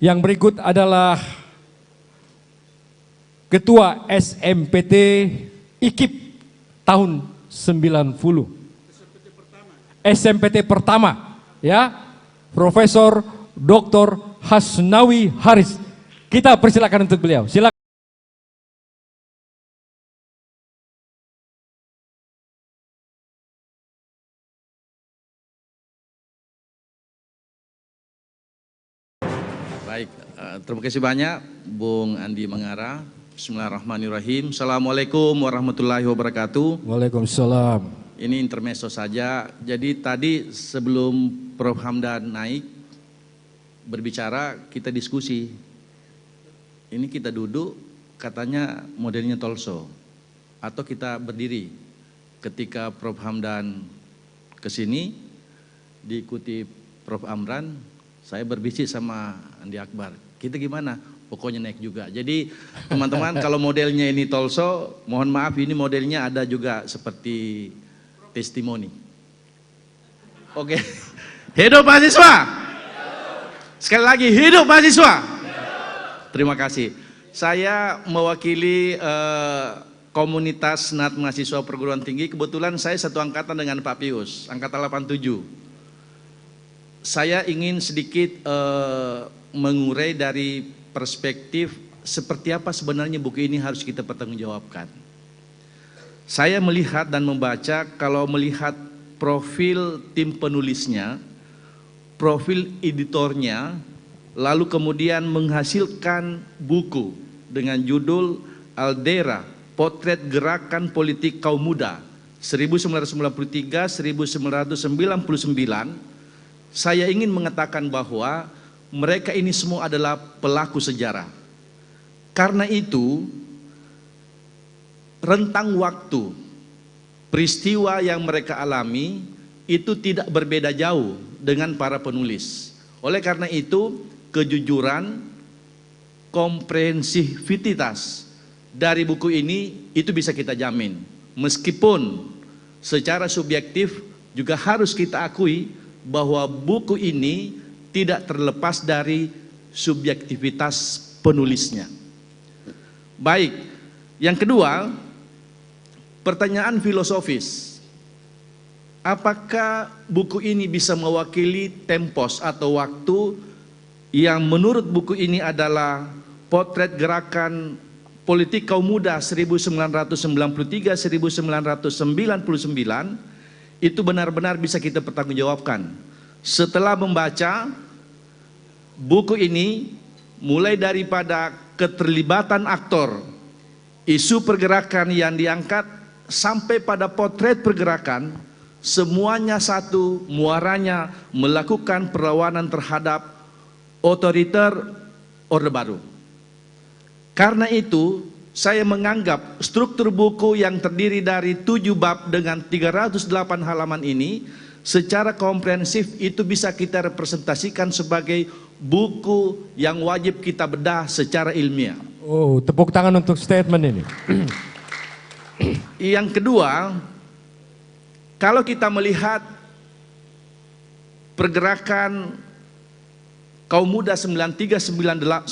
Speaker 8: yang berikut adalah Ketua SMPT IKIP tahun 90. SMPT pertama ya, Profesor Dr. Hasnawi Haris. Kita persilakan untuk beliau. Silakan.
Speaker 11: Baik, terima kasih banyak Bung Andi Mangara. Bismillahirrahmanirrahim. Assalamualaikum warahmatullahi wabarakatuh.
Speaker 8: Waalaikumsalam.
Speaker 11: Ini intermezzo saja. Jadi tadi sebelum Prof. Hamdan naik berbicara, kita diskusi. Ini kita duduk, katanya modelnya Tolso. Atau kita berdiri. Ketika Prof. Hamdan kesini, diikuti Prof. Amran, saya berbisik sama Andi Akbar. Kita gimana? Pokoknya naik juga. Jadi teman-teman kalau modelnya ini Tolso, mohon maaf ini modelnya ada juga seperti testimoni. Oke. Hidup mahasiswa. Sekali lagi, hidup mahasiswa. Terima kasih. Saya mewakili komunitas Senat Mahasiswa Perguruan Tinggi. Kebetulan saya satu angkatan dengan Pak Pius, angkatan 87. Saya ingin sedikit mengurai dari perspektif seperti apa sebenarnya buku ini harus kita pertanggungjawabkan. Saya melihat dan membaca, kalau melihat profil tim penulisnya, profil editornya, lalu kemudian menghasilkan buku dengan judul Aldera, Potret Gerakan Politik Kaum Muda 1993-1999, saya ingin mengatakan bahwa mereka ini semua adalah pelaku sejarah. Karena itu, rentang waktu peristiwa yang mereka alami itu tidak berbeda jauh dengan para penulis. Oleh karena itu, kejujuran, komprehensivitas dari buku ini itu bisa kita jamin. Meskipun secara subjektif juga harus kita akui bahwa buku ini tidak terlepas dari subjektivitas penulisnya. Baik, yang kedua, pertanyaan filosofis. Apakah buku ini bisa mewakili tempos atau waktu yang menurut buku ini adalah potret gerakan politik kaum muda 1993-1999, itu benar-benar bisa kita pertanggungjawabkan. Setelah membaca buku ini, mulai daripada keterlibatan aktor, isu pergerakan yang diangkat, sampai pada potret pergerakan, semuanya satu, muaranya melakukan perlawanan terhadap otoriter Orde Baru. Karena itu, saya menganggap struktur buku yang terdiri dari 7 bab dengan 308 halaman ini secara komprehensif itu bisa kita representasikan sebagai buku yang wajib kita bedah secara ilmiah.
Speaker 8: Oh, tepuk tangan untuk statement ini.
Speaker 11: Yang kedua, kalau kita melihat pergerakan kaum muda 93-99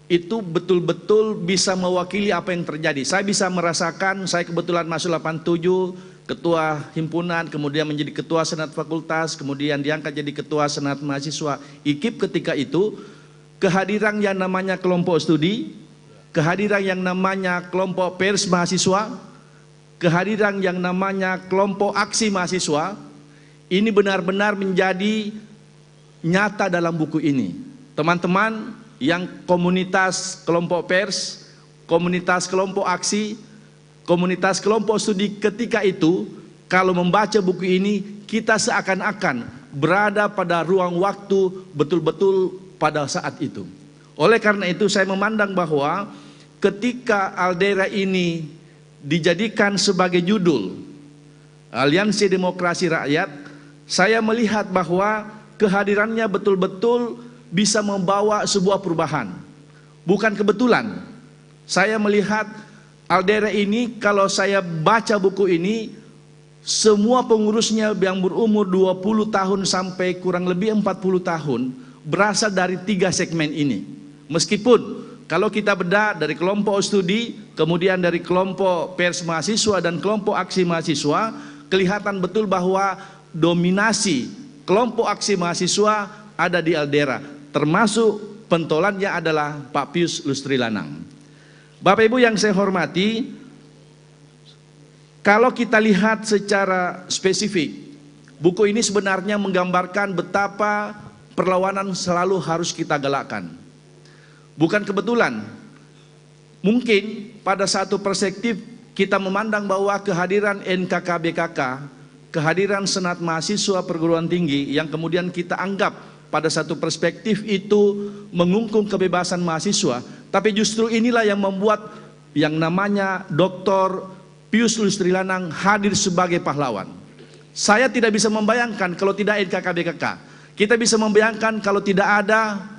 Speaker 11: itu betul-betul bisa mewakili apa yang terjadi. Saya bisa merasakan, saya kebetulan masuk 87, ketua himpunan, kemudian menjadi ketua senat fakultas, kemudian diangkat jadi ketua senat mahasiswa IKIP ketika itu, kehadiran yang namanya kelompok studi, kehadiran yang namanya kelompok pers mahasiswa, kehadiran yang namanya kelompok aksi mahasiswa, ini benar-benar menjadi nyata dalam buku ini. Teman-teman yang komunitas kelompok pers, komunitas kelompok aksi, komunitas kelompok studi ketika itu, kalau membaca buku ini, kita seakan-akan berada pada ruang waktu betul-betul pada saat itu. Oleh karena itu saya memandang bahwa ketika Aldera ini dijadikan sebagai judul Aliansi Demokrasi Rakyat, saya melihat bahwa kehadirannya betul-betul bisa membawa sebuah perubahan. Bukan kebetulan saya melihat Aldera ini, kalau saya baca buku ini, semua pengurusnya yang berumur 20 tahun sampai kurang lebih 40 tahun berasal dari 3 segmen ini. Meskipun kalau kita bedah dari kelompok studi, kemudian dari kelompok pers mahasiswa dan kelompok aksi mahasiswa, kelihatan betul bahwa dominasi kelompok aksi mahasiswa ada di Aldera, termasuk pentolannya adalah Pak Pius Lustri Lanang. Bapak Ibu yang saya hormati, kalau kita lihat secara spesifik, buku ini sebenarnya menggambarkan betapa perlawanan selalu harus kita galakkan. Bukan kebetulan, mungkin pada satu perspektif kita memandang bahwa kehadiran NKKBKK, kehadiran Senat Mahasiswa Perguruan Tinggi yang kemudian kita anggap pada satu perspektif itu mengungkung kebebasan mahasiswa, tapi justru inilah yang membuat yang namanya Dr. Pius Lustri Lanang hadir sebagai pahlawan. Saya tidak bisa membayangkan kalau tidak NKKBKK. Kita bisa membayangkan kalau tidak ada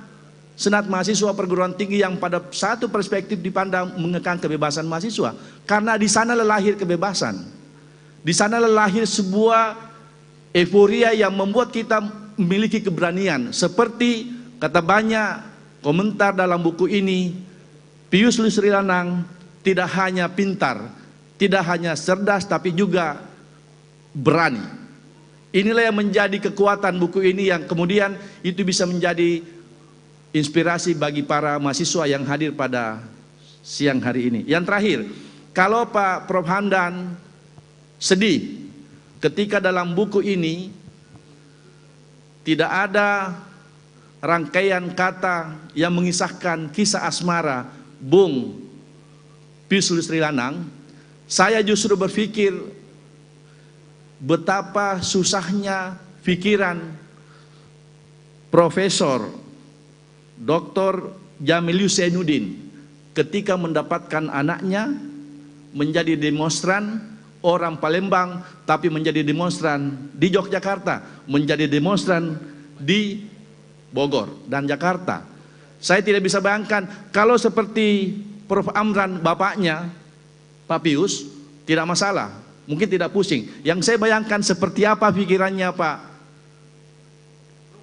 Speaker 11: Senat Mahasiswa Perguruan Tinggi yang pada satu perspektif dipandang mengekang kebebasan mahasiswa. Karena di sana lahir kebebasan. Di sana lahir sebuah euforia yang membuat kita memiliki keberanian. Seperti kata banyak komentar dalam buku ini, Pius Lusri Lanang tidak hanya pintar, tidak hanya cerdas, tapi juga berani. Inilah yang menjadi kekuatan buku ini, yang kemudian itu bisa menjadi inspirasi bagi para mahasiswa yang hadir pada siang hari ini. Yang terakhir, kalau Pak Prof. Hamdan sedih ketika dalam buku ini tidak ada rangkaian kata yang mengisahkan kisah asmara Bung Pius Lusri Lanang, saya justru berpikir betapa susahnya pikiran Profesor Dr. Jamilius Zainuddin ketika mendapatkan anaknya menjadi demonstran orang Palembang, tapi menjadi demonstran di Yogyakarta, menjadi demonstran di Bogor dan Jakarta. Saya tidak bisa bayangkan kalau seperti Prof. Amran bapaknya, Pak Pius, tidak masalah, mungkin tidak pusing. Yang saya bayangkan seperti apa pikirannya Pak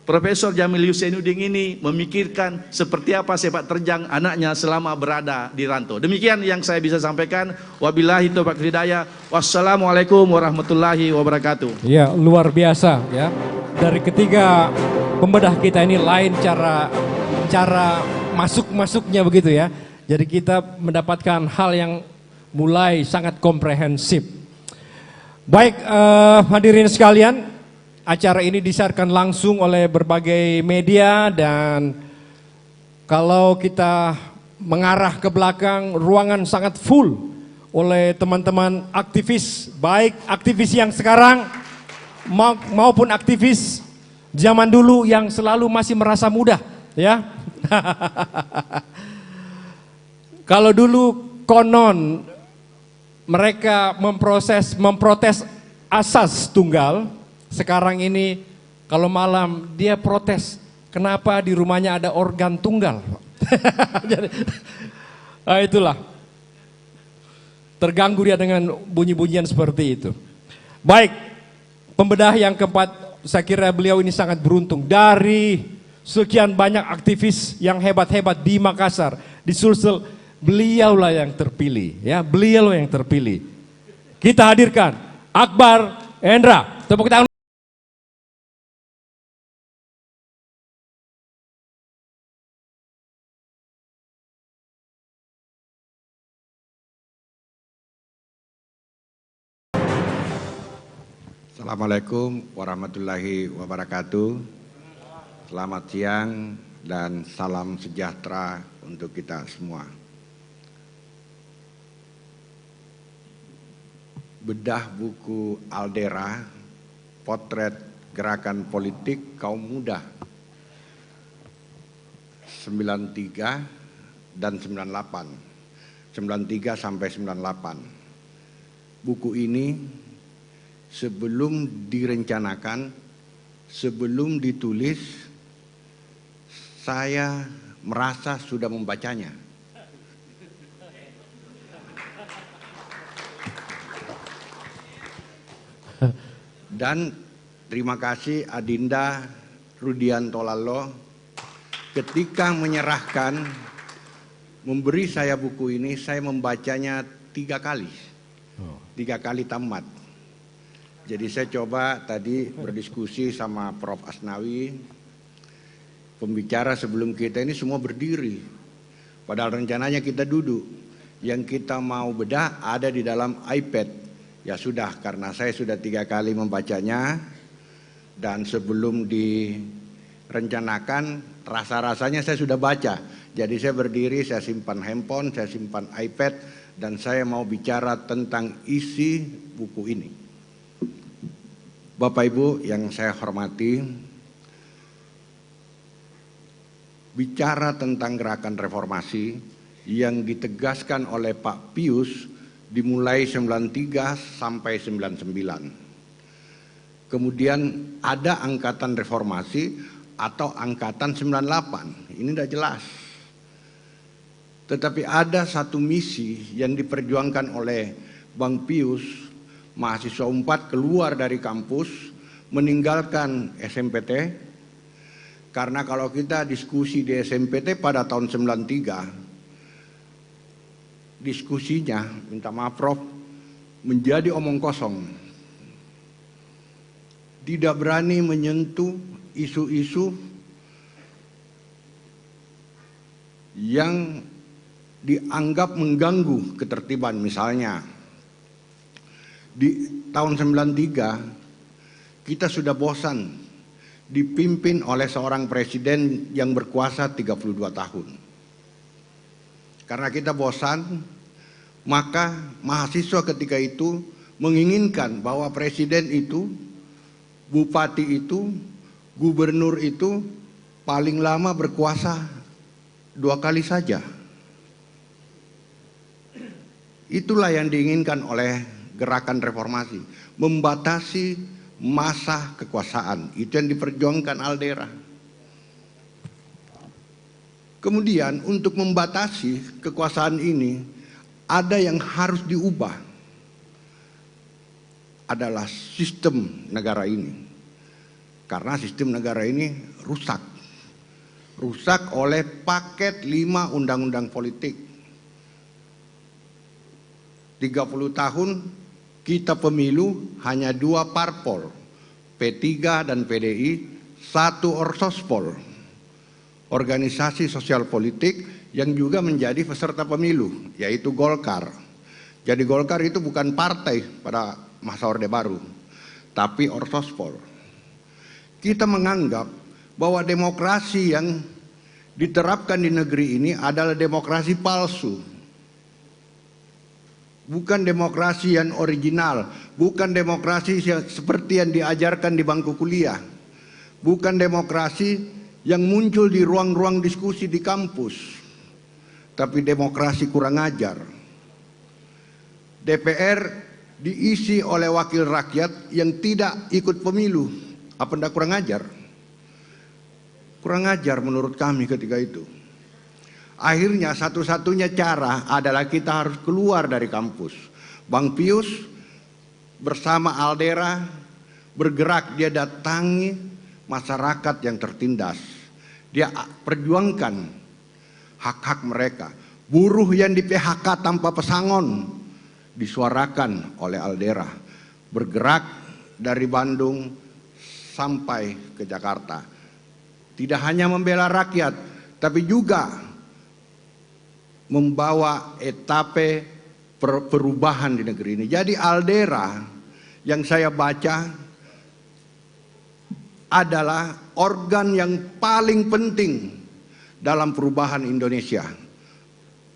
Speaker 11: Profesor Jamilius Zainuddin ini, memikirkan seperti apa sepak terjang anaknya selama berada di rantau. Demikian yang saya bisa sampaikan. Wabillahi taufiq hidayah. Wassalamualaikum warahmatullahi wabarakatuh.
Speaker 8: Ya, luar biasa ya. Dari ketiga pembedah kita ini lain cara masuknya begitu ya. Jadi kita mendapatkan hal yang mulai sangat komprehensif. Baik, hadirin sekalian, acara ini disiarkan langsung oleh berbagai media, dan kalau kita mengarah ke belakang, ruangan sangat full oleh teman-teman aktivis, baik aktivis yang sekarang maupun aktivis zaman dulu yang selalu masih merasa muda, ya. Kalau dulu konon mereka memprotes asas tunggal, sekarang ini kalau malam dia protes kenapa di rumahnya ada organ tunggal. Jadi, nah itulah, terganggu dia dengan bunyi-bunyian seperti itu. Baik, pembedah yang keempat, saya kira beliau ini sangat beruntung. Dari sekian banyak aktivis yang hebat-hebat di Makassar, di Sulsel, beliaulah yang terpilih, ya, beliau yang terpilih. Kita hadirkan Akbar Endra. Tepuk tangan.
Speaker 12: Assalamualaikum warahmatullahi wabarakatuh. Selamat siang dan salam sejahtera untuk kita semua. Bedah buku Aldera, Potret Gerakan Politik Kaum Muda 93 dan 98, 93 sampai 98. Buku ini sebelum direncanakan, sebelum ditulis, saya merasa sudah membacanya. Dan terima kasih Adinda Rudianto Lalo ketika menyerahkan, memberi saya buku ini, saya membacanya 3 kali. 3 kali tamat. Jadi saya coba tadi berdiskusi sama Prof. Asnawi, pembicara sebelum kita ini semua berdiri. Padahal rencananya kita duduk. Yang kita mau bedah ada di dalam iPad. Ya sudah, karena saya sudah 3 kali membacanya, dan sebelum direncanakan rasa-rasanya saya sudah baca. Jadi saya berdiri, saya simpan handphone, saya simpan iPad, dan saya mau bicara tentang isi buku ini. Bapak Ibu yang saya hormati, bicara tentang gerakan reformasi yang ditegaskan oleh Pak Pius dimulai 93 sampai 99. Kemudian ada angkatan reformasi atau angkatan 98, ini tidak jelas. Tetapi ada satu misi yang diperjuangkan oleh Bang Pius, mahasiswa 4 keluar dari kampus, meninggalkan SMPT, karena kalau kita diskusi di SMPT pada tahun 93, diskusinya, minta maaf Prof, menjadi omong kosong. Tidak berani menyentuh isu-isu yang dianggap mengganggu ketertiban. Misalnya di tahun 93 kita sudah bosan dipimpin oleh seorang presiden yang berkuasa 32 tahun. Karena kita bosan, maka mahasiswa ketika itu menginginkan bahwa presiden itu, bupati itu, gubernur itu paling lama berkuasa 2 kali saja. Itulah yang diinginkan oleh gerakan reformasi, membatasi masa kekuasaan. Itu yang diperjuangkan Aldera. Kemudian untuk membatasi kekuasaan ini, ada yang harus diubah, adalah sistem negara ini. Karena sistem negara ini rusak. Rusak oleh paket 5 undang-undang politik. 30 tahun kita pemilu hanya 2 parpol, P3 dan PDI, 1 orsospol, organisasi sosial politik yang juga menjadi peserta pemilu, yaitu Golkar. Jadi Golkar itu bukan partai pada masa Orde Baru, tapi orsospol. Kita menganggap bahwa demokrasi yang diterapkan di negeri ini adalah demokrasi palsu. Bukan demokrasi yang original, bukan demokrasi yang seperti yang diajarkan di bangku kuliah, bukan demokrasi yang muncul di ruang-ruang diskusi di kampus, tapi demokrasi kurang ajar. DPR diisi oleh wakil rakyat yang tidak ikut pemilu. Apa enggak kurang ajar? Kurang ajar menurut kami ketika itu. Akhirnya satu-satunya cara adalah kita harus keluar dari kampus. Bang Pius bersama Aldera bergerak, dia datangi masyarakat yang tertindas. Dia perjuangkan hak-hak mereka. Buruh yang di PHK tanpa pesangon disuarakan oleh Aldera. Bergerak dari Bandung sampai ke Jakarta. Tidak hanya membela rakyat, tapi juga membawa etape perubahan di negeri ini. Jadi Aldera yang saya baca adalah organ yang paling penting dalam perubahan Indonesia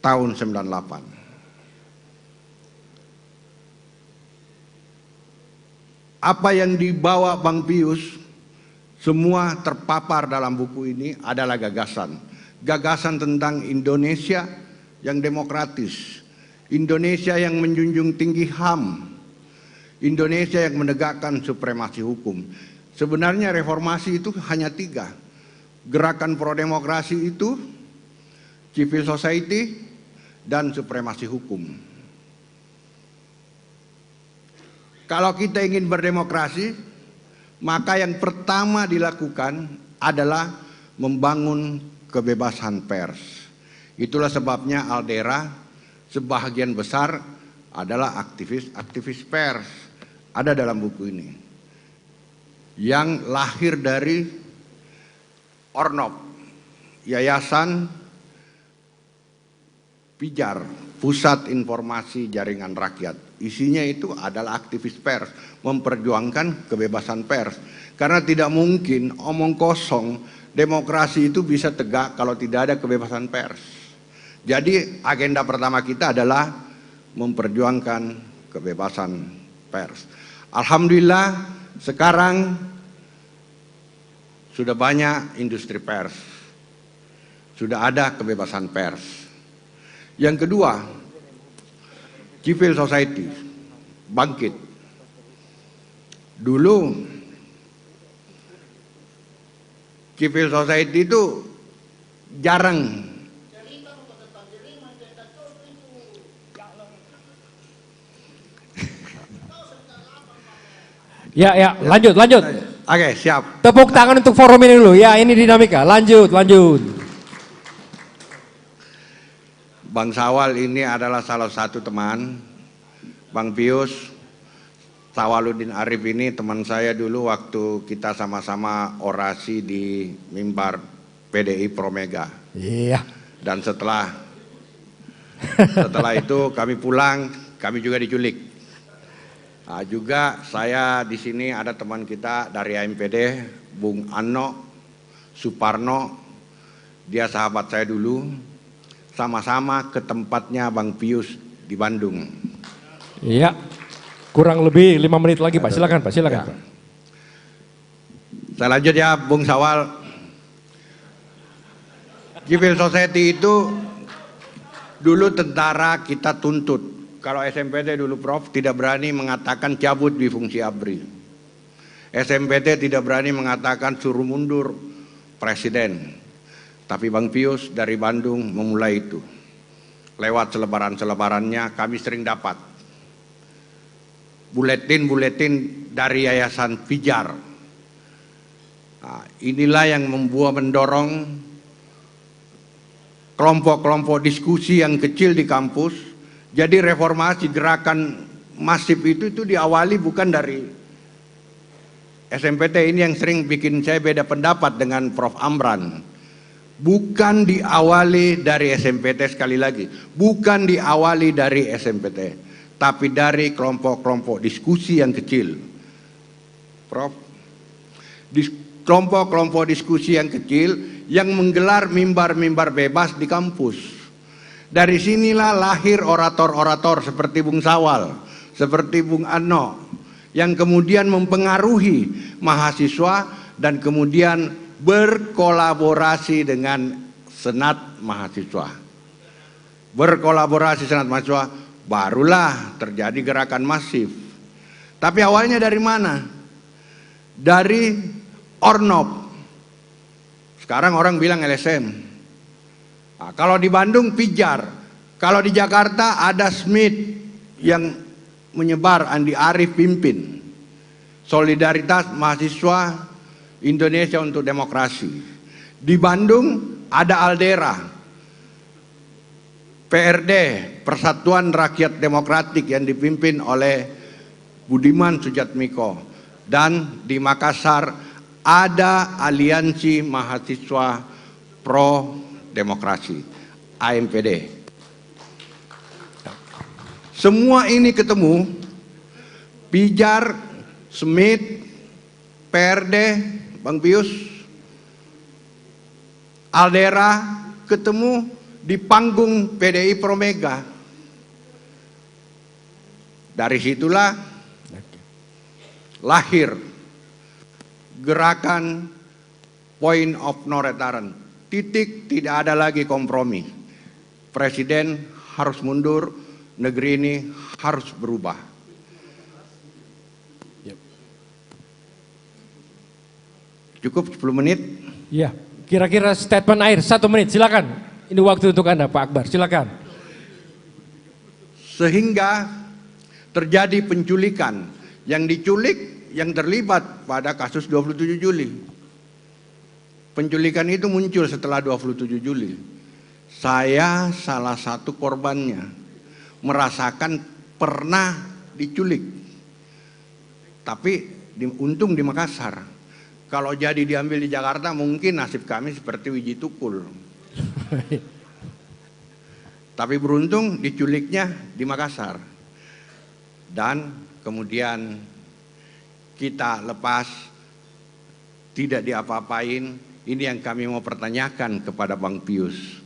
Speaker 12: tahun 98. Apa yang dibawa Bang Pius semua terpapar dalam buku ini adalah gagasan. Gagasan tentang Indonesia yang demokratis, Indonesia yang menjunjung tinggi HAM, Indonesia yang menegakkan supremasi hukum. Sebenarnya reformasi itu hanya 3. Gerakan pro-demokrasi itu, civil society, dan supremasi hukum. Kalau kita ingin berdemokrasi, maka yang pertama dilakukan adalah membangun kebebasan pers. Itulah sebabnya Aldera sebahagian besar adalah aktivis pers. Ada dalam buku ini. Yang lahir dari Ornop, Yayasan Pijar, Pusat Informasi Jaringan Rakyat. Isinya itu adalah aktivis pers, memperjuangkan kebebasan pers. Karena tidak mungkin omong kosong demokrasi itu bisa tegak kalau tidak ada kebebasan pers. Jadi agenda pertama kita adalah memperjuangkan kebebasan pers. Alhamdulillah sekarang sudah banyak industri pers. Sudah ada kebebasan pers. Yang kedua, civil society bangkit. Dulu civil society itu jarang.
Speaker 8: Ya, lanjut.
Speaker 12: Oke, siap.
Speaker 8: Tepuk tangan untuk forum ini dulu. Ya, ini dinamika. Lanjut.
Speaker 12: Bang Sawal ini adalah salah satu teman. Bang Pius, Sawaluddin Arif ini teman saya dulu waktu kita sama-sama orasi di mimbar PDI Promega.
Speaker 8: Iya.
Speaker 12: Dan setelah itu kami pulang, kami juga diculik. Nah, juga saya di sini ada teman kita dari AMPD, Bung Anno Suparno, dia sahabat saya dulu, sama-sama ke tempatnya Bang Pius di Bandung.
Speaker 8: Iya, kurang lebih 5 menit lagi Pak, silakan Pak.
Speaker 12: Ya. Saya lanjut ya Bung Sawal. Civil Society itu dulu tentara kita tuntut. Kalau SMPT dulu Prof tidak berani mengatakan cabut di fungsi ABRI. SMPT tidak berani mengatakan suruh mundur presiden. Tapi Bang Pius dari Bandung memulai itu. Lewat selebaran-selebarannya kami sering dapat buletin-buletin dari Yayasan Pijar. Nah, inilah yang mendorong kelompok-kelompok diskusi yang kecil di kampus. Jadi reformasi gerakan masif itu diawali bukan dari SMPT ini yang sering bikin saya beda pendapat dengan Prof. Amran. Bukan diawali dari SMPT sekali lagi. Bukan diawali dari SMPT. Tapi dari kelompok-kelompok diskusi yang kecil. Prof. Kelompok-kelompok diskusi yang kecil yang menggelar mimbar-mimbar bebas di kampus. Dari sinilah lahir orator-orator seperti Bung Sawal, seperti Bung Anno, yang kemudian mempengaruhi mahasiswa dan kemudian berkolaborasi dengan Senat Mahasiswa. Berkolaborasi Senat Mahasiswa, barulah terjadi gerakan masif. Tapi awalnya dari mana? Dari Ornop. Sekarang orang bilang LSM. Nah, kalau di Bandung Pijar, kalau di Jakarta ada Smith yang menyebar, Andi Arief pimpin. Solidaritas Mahasiswa Indonesia untuk Demokrasi. Di Bandung ada Aldera, PRD, Persatuan Rakyat Demokratik yang dipimpin oleh Budiman Sujatmiko. Dan di Makassar ada Aliansi Mahasiswa Pro Demokrasi, AMPD. Semua ini ketemu, Pijar, Smith, PRD, Bang Pius, Aldera, ketemu di panggung PDI Promega. Dari situlah lahir gerakan point of no return. Titik, tidak ada lagi kompromi. Presiden harus mundur, negeri ini harus berubah. Cukup 10 menit?
Speaker 8: Iya, kira-kira statement akhir 1 menit, silakan. Ini waktu untuk Anda Pak Akbar, silakan.
Speaker 12: Sehingga terjadi penculikan. Yang diculik, yang terlibat pada kasus 27 Juli. Penculikan itu muncul setelah 27 Juli. Saya salah satu korbannya. Merasakan pernah diculik. Tapi untung di Makassar. Kalau jadi diambil di Jakarta mungkin nasib kami seperti Wiji Tukul. Tapi beruntung diculiknya di Makassar. Dan kemudian kita lepas, tidak diapa-apain. Ini yang kami mau pertanyakan kepada Bang Pius.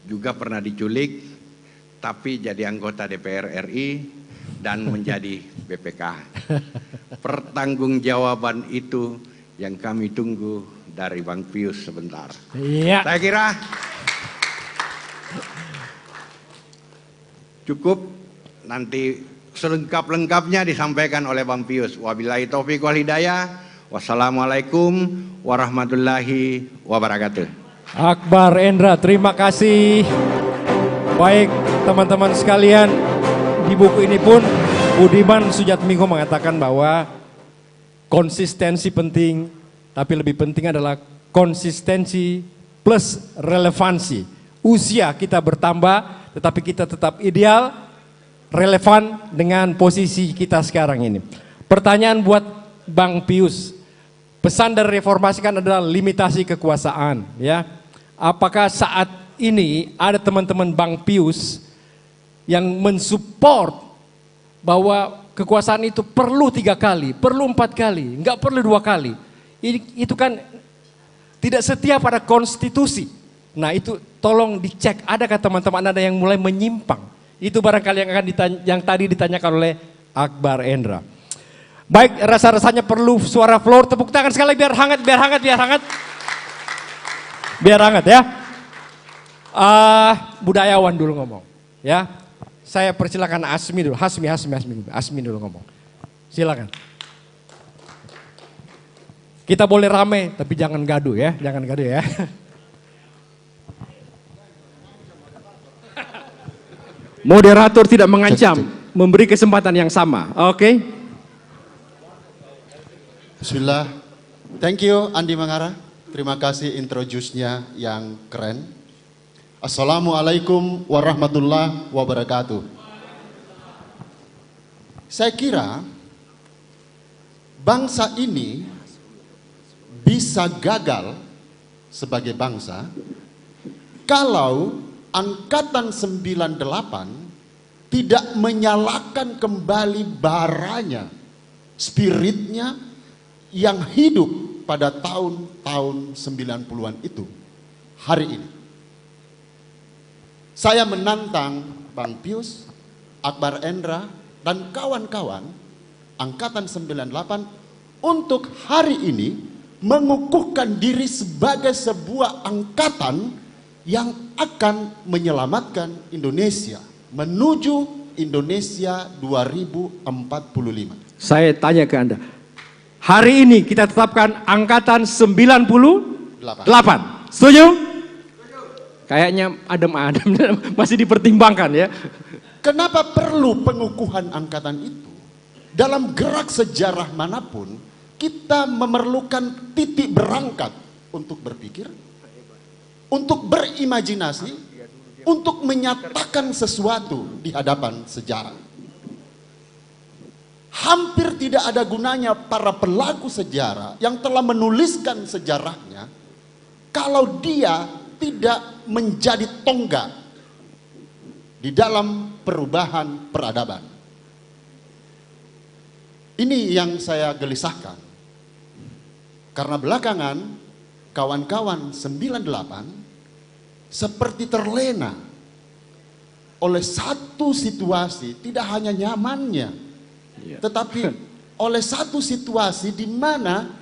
Speaker 12: Juga pernah diculik, tapi jadi anggota DPR RI dan menjadi BPK. Pertanggungjawaban itu yang kami tunggu dari Bang Pius sebentar.
Speaker 8: Iya.
Speaker 12: Saya kira cukup, nanti selengkap-lengkapnya disampaikan oleh Bang Pius. Wabillahi taufiq wal hidayah. Wassalamualaikum warahmatullahi wabarakatuh.
Speaker 8: Akbar Endra, terima kasih. Baik teman-teman sekalian, di buku ini pun Budiman Sujatmiko mengatakan bahwa konsistensi penting, tapi lebih penting adalah konsistensi plus relevansi. Usia kita bertambah, tetapi kita tetap ideal, relevan dengan posisi kita sekarang ini. Pertanyaan buat Bang Pius, pesan dari reformasi kan adalah limitasi kekuasaan, ya. Apakah saat ini ada teman-teman Bang Pius yang mensupport bahwa kekuasaan itu perlu 3 kali, perlu 4 kali, enggak perlu 2 kali. Itu kan tidak setia pada konstitusi. Nah itu tolong dicek, adakah teman-teman Anda yang mulai menyimpang? Itu barangkali yang akan yang tadi ditanyakan oleh Akbar Endra. Baik, rasa-rasanya perlu suara floor, tepuk tangan sekali biar hangat, biar hangat, biar hangat. Biar hangat ya. Budayawan dulu ngomong, ya. Saya persilakan Asmi dulu, Hasmi dulu ngomong. Silakan. Kita boleh rame, tapi jangan gaduh ya, jangan gaduh ya.
Speaker 13: Moderator tidak mengancam, memberi kesempatan yang sama, oke?
Speaker 14: Bismillah, thank you Andi Mangara, terima kasih introduce-nya yang keren. Assalamualaikum warahmatullahi wabarakatuh. Saya kira bangsa ini bisa gagal sebagai bangsa kalau Angkatan 98 tidak menyalakan kembali baranya, spiritnya yang hidup pada tahun-tahun 90-an itu hari ini. Saya menantang Bang Pius, Akbar Endra, dan kawan-kawan Angkatan 98 untuk hari ini mengukuhkan diri sebagai sebuah angkatan yang akan menyelamatkan Indonesia menuju Indonesia 2045.
Speaker 13: Saya tanya ke Anda, hari ini kita tetapkan Angkatan 98. Setuju? Kayaknya adem-adem, masih dipertimbangkan ya.
Speaker 14: Kenapa perlu pengukuhan angkatan itu? Dalam gerak sejarah manapun, kita memerlukan titik berangkat untuk berpikir, untuk berimajinasi, untuk menyatakan sesuatu di hadapan sejarah. Hampir tidak ada gunanya para pelaku sejarah yang telah menuliskan sejarahnya kalau dia tidak menjadi tonggak di dalam perubahan peradaban. Ini yang saya gelisahkan. Karena belakangan kawan-kawan 98 seperti terlena oleh satu situasi, tidak hanya nyamannya, tetapi oleh satu situasi di mana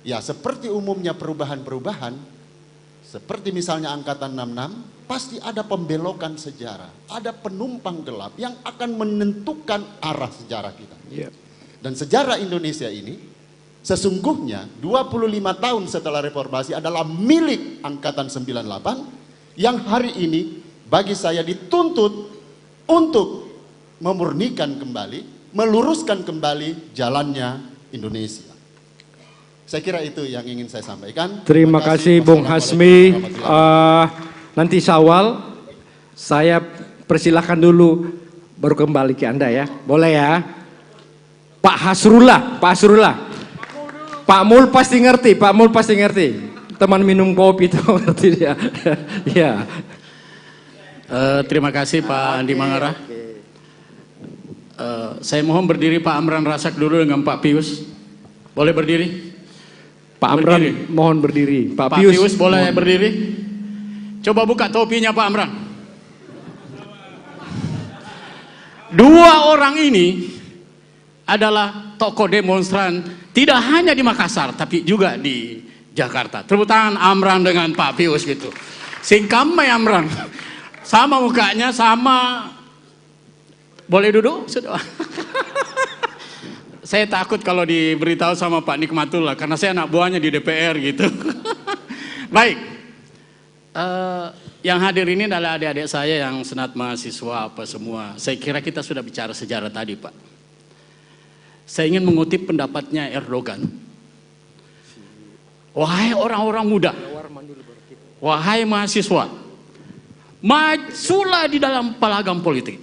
Speaker 14: ya seperti umumnya perubahan-perubahan, seperti misalnya Angkatan 66, pasti ada pembelokan sejarah, ada penumpang gelap yang akan menentukan arah sejarah kita. Dan sejarah Indonesia ini sesungguhnya 25 tahun setelah reformasi adalah milik Angkatan 98 yang hari ini bagi saya dituntut untuk memurnikan kembali, meluruskan kembali jalannya Indonesia. Saya kira itu yang ingin saya sampaikan.
Speaker 13: Terima kasih Bung Hasmi. Nanti Syawal saya persilahkan dulu baru kembali ke Anda ya. Boleh ya? Pak Hasrullah. Pak Mul pasti ngerti, Teman minum kopi itu ngerti dia. Ya.
Speaker 3: Terima kasih Pak Andi Mangara. Saya mohon berdiri Pak Amran Rasak dulu dengan Pak Pius. Boleh berdiri?
Speaker 13: Pak Amran mohon berdiri.
Speaker 3: Pak Pius boleh berdiri? Coba buka topinya Pak Amran. Dua orang ini adalah tokoh demonstran tidak hanya di Makassar tapi juga di Jakarta. Tepuk tangan Amran dengan Pak Pius gitu. Singkamai Amran. Sama mukanya, sama. Boleh duduk? Sudah. Saya takut kalau diberitahu sama Pak Nikmatullah karena saya anak buahnya di DPR gitu. Baik. Yang hadir ini adalah adik-adik saya yang senat mahasiswa apa semua. Saya kira kita sudah bicara sejarah tadi Pak.
Speaker 10: Saya ingin mengutip pendapatnya Erdogan. Wahai orang-orang muda, wahai mahasiswa, majulah di dalam palagam politik.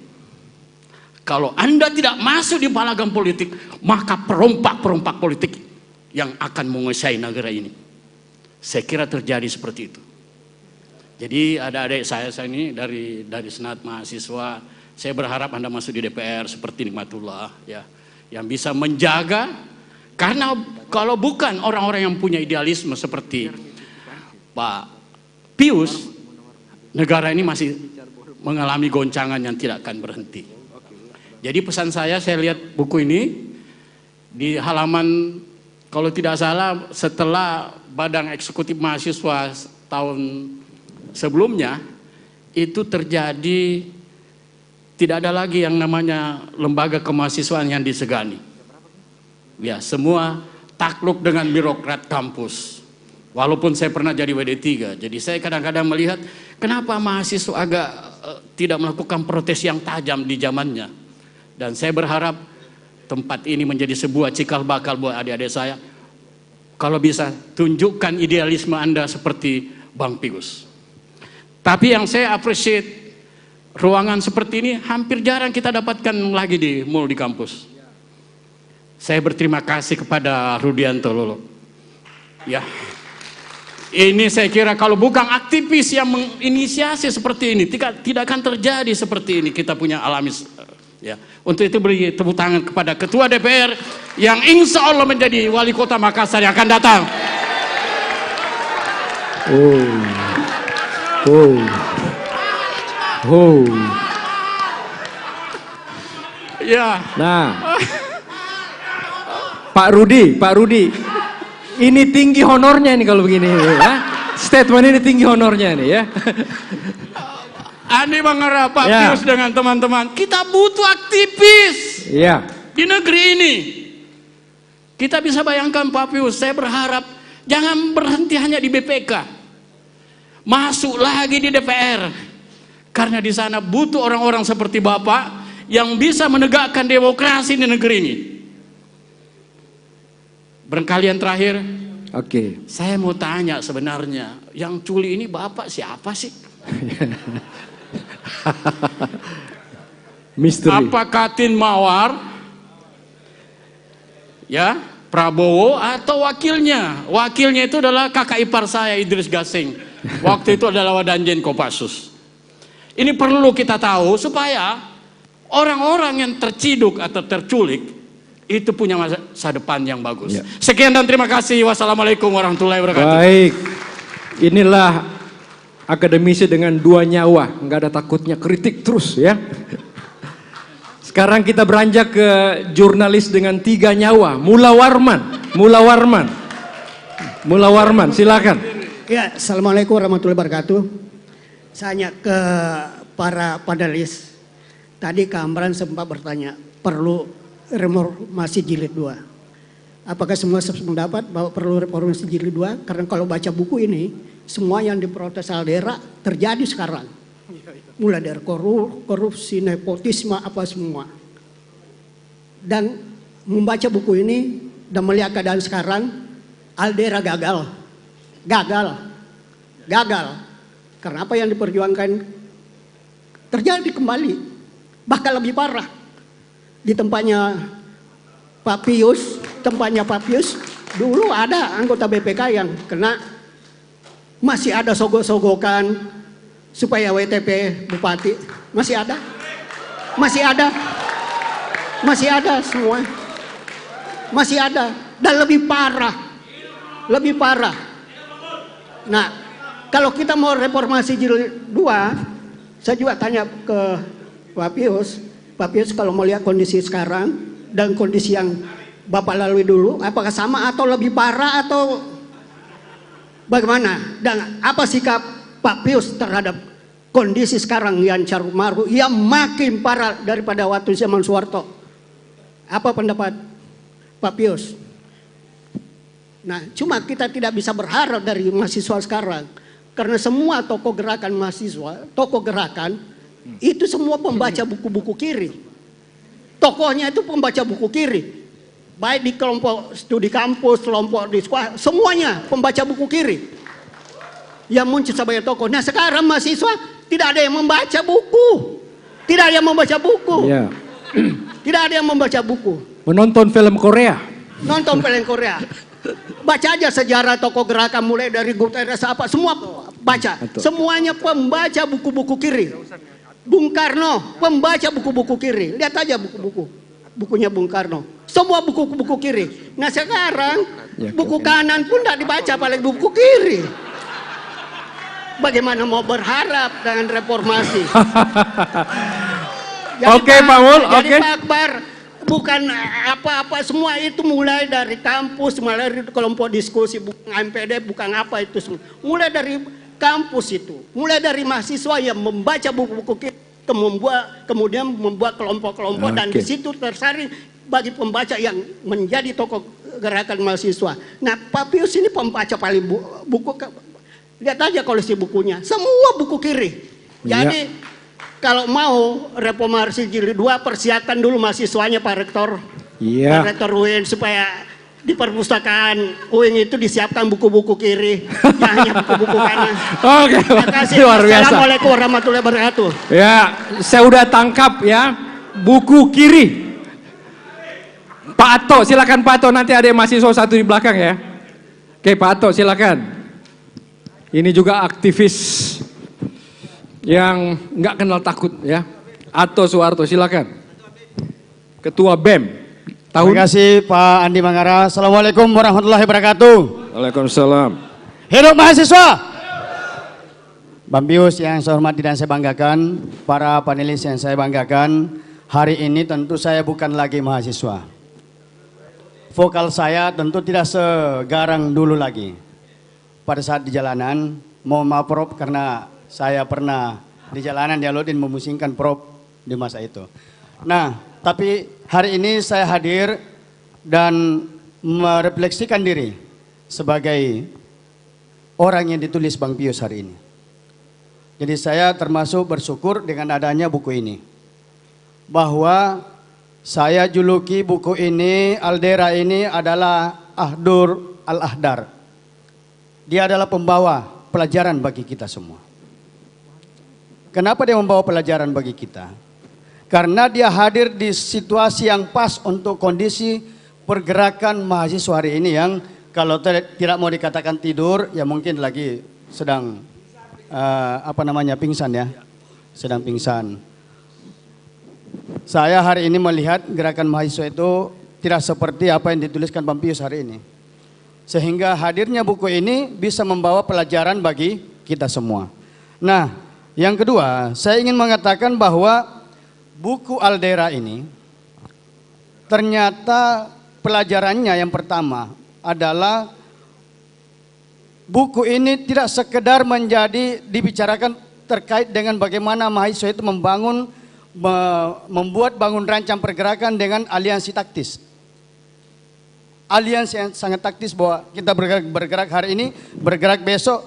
Speaker 10: Kalau Anda tidak masuk di palagam politik, maka perompak-perompak politik yang akan menguasai negara ini. Saya kira terjadi seperti itu. Jadi adik-adik saya ini dari Senat Mahasiswa, saya berharap Anda masuk di DPR seperti Nikmatullah, ya, yang bisa menjaga. Karena kalau bukan orang-orang yang punya idealisme seperti Pak Pius, negara ini masih mengalami goncangan yang tidak akan berhenti. Jadi pesan saya lihat buku ini di halaman, kalau tidak salah setelah Badan Eksekutif Mahasiswa tahun sebelumnya, itu terjadi, tidak ada lagi yang namanya lembaga kemahasiswaan yang disegani. Ya, semua takluk dengan birokrat kampus. Walaupun saya pernah jadi WD3, jadi saya kadang-kadang melihat kenapa mahasiswa agak tidak melakukan protes yang tajam di zamannya. Dan saya berharap tempat ini menjadi sebuah cikal bakal buat adik-adik saya. Kalau bisa tunjukkan idealisme Anda seperti Bang Pius. Tapi yang saya appreciate, ruangan seperti ini hampir jarang kita dapatkan lagi di mall di kampus. Saya berterima kasih kepada Rudianto Lolo. Ya, ini saya kira kalau bukan aktivis yang menginisiasi seperti ini, tidak akan terjadi seperti ini kita punya alami. Ya, untuk itu beri tepuk tangan kepada Ketua DPR yang insya Allah menjadi Wali Kota Makassar yang akan datang. Ya.
Speaker 13: Nah, Pak Rudi, ini tinggi honornya nih kalau begini, ya. Statement ini tinggi honornya nih, ya.
Speaker 10: Andi mengharap Pak Pius dengan teman-teman, kita butuh aktivis di negeri ini. Kita bisa bayangkan Pak Pius, saya berharap jangan berhenti hanya di BPK, masuk lagi di DPR, karena di sana butuh orang-orang seperti Bapak yang bisa menegakkan demokrasi di negeri ini. Berkali yang terakhir, saya mau tanya sebenarnya, yang culi ini Bapak siapa sih?
Speaker 13: Misteri.
Speaker 10: Apakah Tin Mawar, ya, Prabowo atau wakilnya? Wakilnya itu adalah kakak ipar saya, Idris Gasing. Waktu itu adalah Wadanjen Kopassus. Ini perlu kita tahu supaya orang-orang yang terciduk atau terculik itu punya masa depan yang bagus. Sekian dan terima kasih. Wassalamualaikum warahmatullahi wabarakatuh.
Speaker 13: Baik, inilah akademisi dengan 2 nyawa, nggak ada takutnya, kritik terus, ya. Sekarang kita beranjak ke jurnalis dengan 3 nyawa, Mula Warman, silakan.
Speaker 15: Ya, assalamualaikum warahmatullahi wabarakatuh. Saya ke para panelis. Tadi Kak Amran sempat bertanya, perlu reformasi jilid 2. Apakah semua sependapat bahwa perlu reformasi jilid 2? Karena kalau baca buku ini, semua yang diprotes Aldera terjadi sekarang. Mulai dari korupsi, nepotisme, apa semua. Dan membaca buku ini dan melihat keadaan sekarang, Aldera gagal. Karena apa yang diperjuangkan terjadi kembali. Bahkan lebih parah. Di tempatnya Pak Pius, dulu ada anggota BPK yang kena, masih ada sogok-sogokan supaya WTP Bupati, masih ada semua, masih ada, dan lebih parah. Nah, kalau kita mau reformasi jilid 2, saya juga tanya ke Pak Pius kalau mau lihat kondisi sekarang dan kondisi yang Bapak lalui dulu, apakah sama atau lebih parah atau bagaimana? Dan apa sikap Pak Pius terhadap kondisi sekarang yang carut marut, yang makin parah daripada waktu zaman Soeharto? Apa pendapat Pak Pius? Nah, cuma kita tidak bisa berharap dari mahasiswa sekarang, karena semua tokoh gerakan mahasiswa, tokoh gerakan itu semua pembaca buku-buku kiri. Tokohnya itu pembaca buku kiri. baik di kelompok studi kampus, kelompok di sekolah, semuanya pembaca buku kiri yang muncul sebagai tokoh. Nah sekarang mahasiswa tidak ada yang membaca buku, tidak ada yang membaca buku, tidak ada yang membaca buku.
Speaker 13: Menonton film Korea.
Speaker 15: Nonton film Korea. Baca aja sejarah tokoh gerakan mulai dari Guterres apa semua baca. Semuanya pembaca buku-buku kiri. Bung Karno pembaca buku-buku kiri. Lihat aja bukunya Bung Karno. Semua buku-buku kiri. Nah sekarang buku kanan pun tidak dibaca, apalagi buku kiri. Bagaimana mau berharap dengan reformasi?
Speaker 13: Oke, Pak Mul.
Speaker 15: Jadi Pak Akbar, bukan apa-apa, semua itu mulai dari kampus, mulai dari kelompok diskusi, bukan MPD, bukan apa itu semua. Mulai dari kampus itu, mulai dari mahasiswa yang membaca buku-buku kita, kemudian membuat kelompok-kelompok, dan di situ tersaring bagi pembaca yang menjadi tokoh gerakan mahasiswa. Nah, Pak Pius ini pembaca paling buku, lihat aja koleksi bukunya, semua buku kiri. Jadi kalau mau reformasi jilid 2, persiapkan dulu mahasiswanya Pak Rektor. Pak Rektor UIN, supaya di perpustakaan UIN itu disiapkan buku-buku kiri, hanya buku-buku kanan.
Speaker 13: Oke,
Speaker 15: terima kasih.
Speaker 13: luar biasa.
Speaker 15: Assalamualaikum warahmatullahi wabarakatuh.
Speaker 13: Ya, saya udah tangkap ya, buku kiri. Pak Ato, silakan Pak Ato, nanti ada mahasiswa satu di belakang ya. Oke, Pak Ato silakan. Ini juga aktivis yang nggak kenal takut ya. Ato Suharto, silakan. Ketua BEM.
Speaker 16: Terima kasih Pak Andi Mangara. Assalamualaikum warahmatullahi wabarakatuh.
Speaker 13: Waalaikumsalam.
Speaker 16: Hidup mahasiswa. Bang Pius yang saya hormati dan saya banggakan, para panelis yang saya banggakan, hari ini tentu saya bukan lagi mahasiswa. Vokal saya tentu tidak segarang dulu lagi. Pada saat di jalanan, mohon maaf Prof karena saya pernah di jalanan dialogin memusingkan Prof di masa itu. Nah, tapi hari ini saya hadir dan merefleksikan diri sebagai orang yang ditulis Bang Pius hari ini. Jadi saya termasuk bersyukur dengan adanya buku ini. Bahwa saya juluki buku ini, Aldera ini adalah Ahdur Al-Ahdar. Dia adalah pembawa pelajaran bagi kita semua. Kenapa dia membawa pelajaran bagi kita? Karena dia hadir di situasi yang pas untuk kondisi pergerakan mahasiswa hari ini yang kalau tidak mau dikatakan tidur, ya mungkin lagi sedang pingsan ya, sedang pingsan. Saya hari ini melihat gerakan mahasiswa itu tidak seperti apa yang dituliskan Bang Pius hari ini. Sehingga hadirnya buku ini bisa membawa pelajaran bagi kita semua. Nah, yang kedua, saya ingin mengatakan bahwa buku Aldera ini ternyata pelajarannya yang pertama adalah buku ini tidak sekedar menjadi dibicarakan terkait dengan bagaimana mahasiswa itu membuat bangun rancang pergerakan dengan aliansi taktis. Aliansi yang sangat taktis bahwa kita bergerak hari ini, bergerak besok,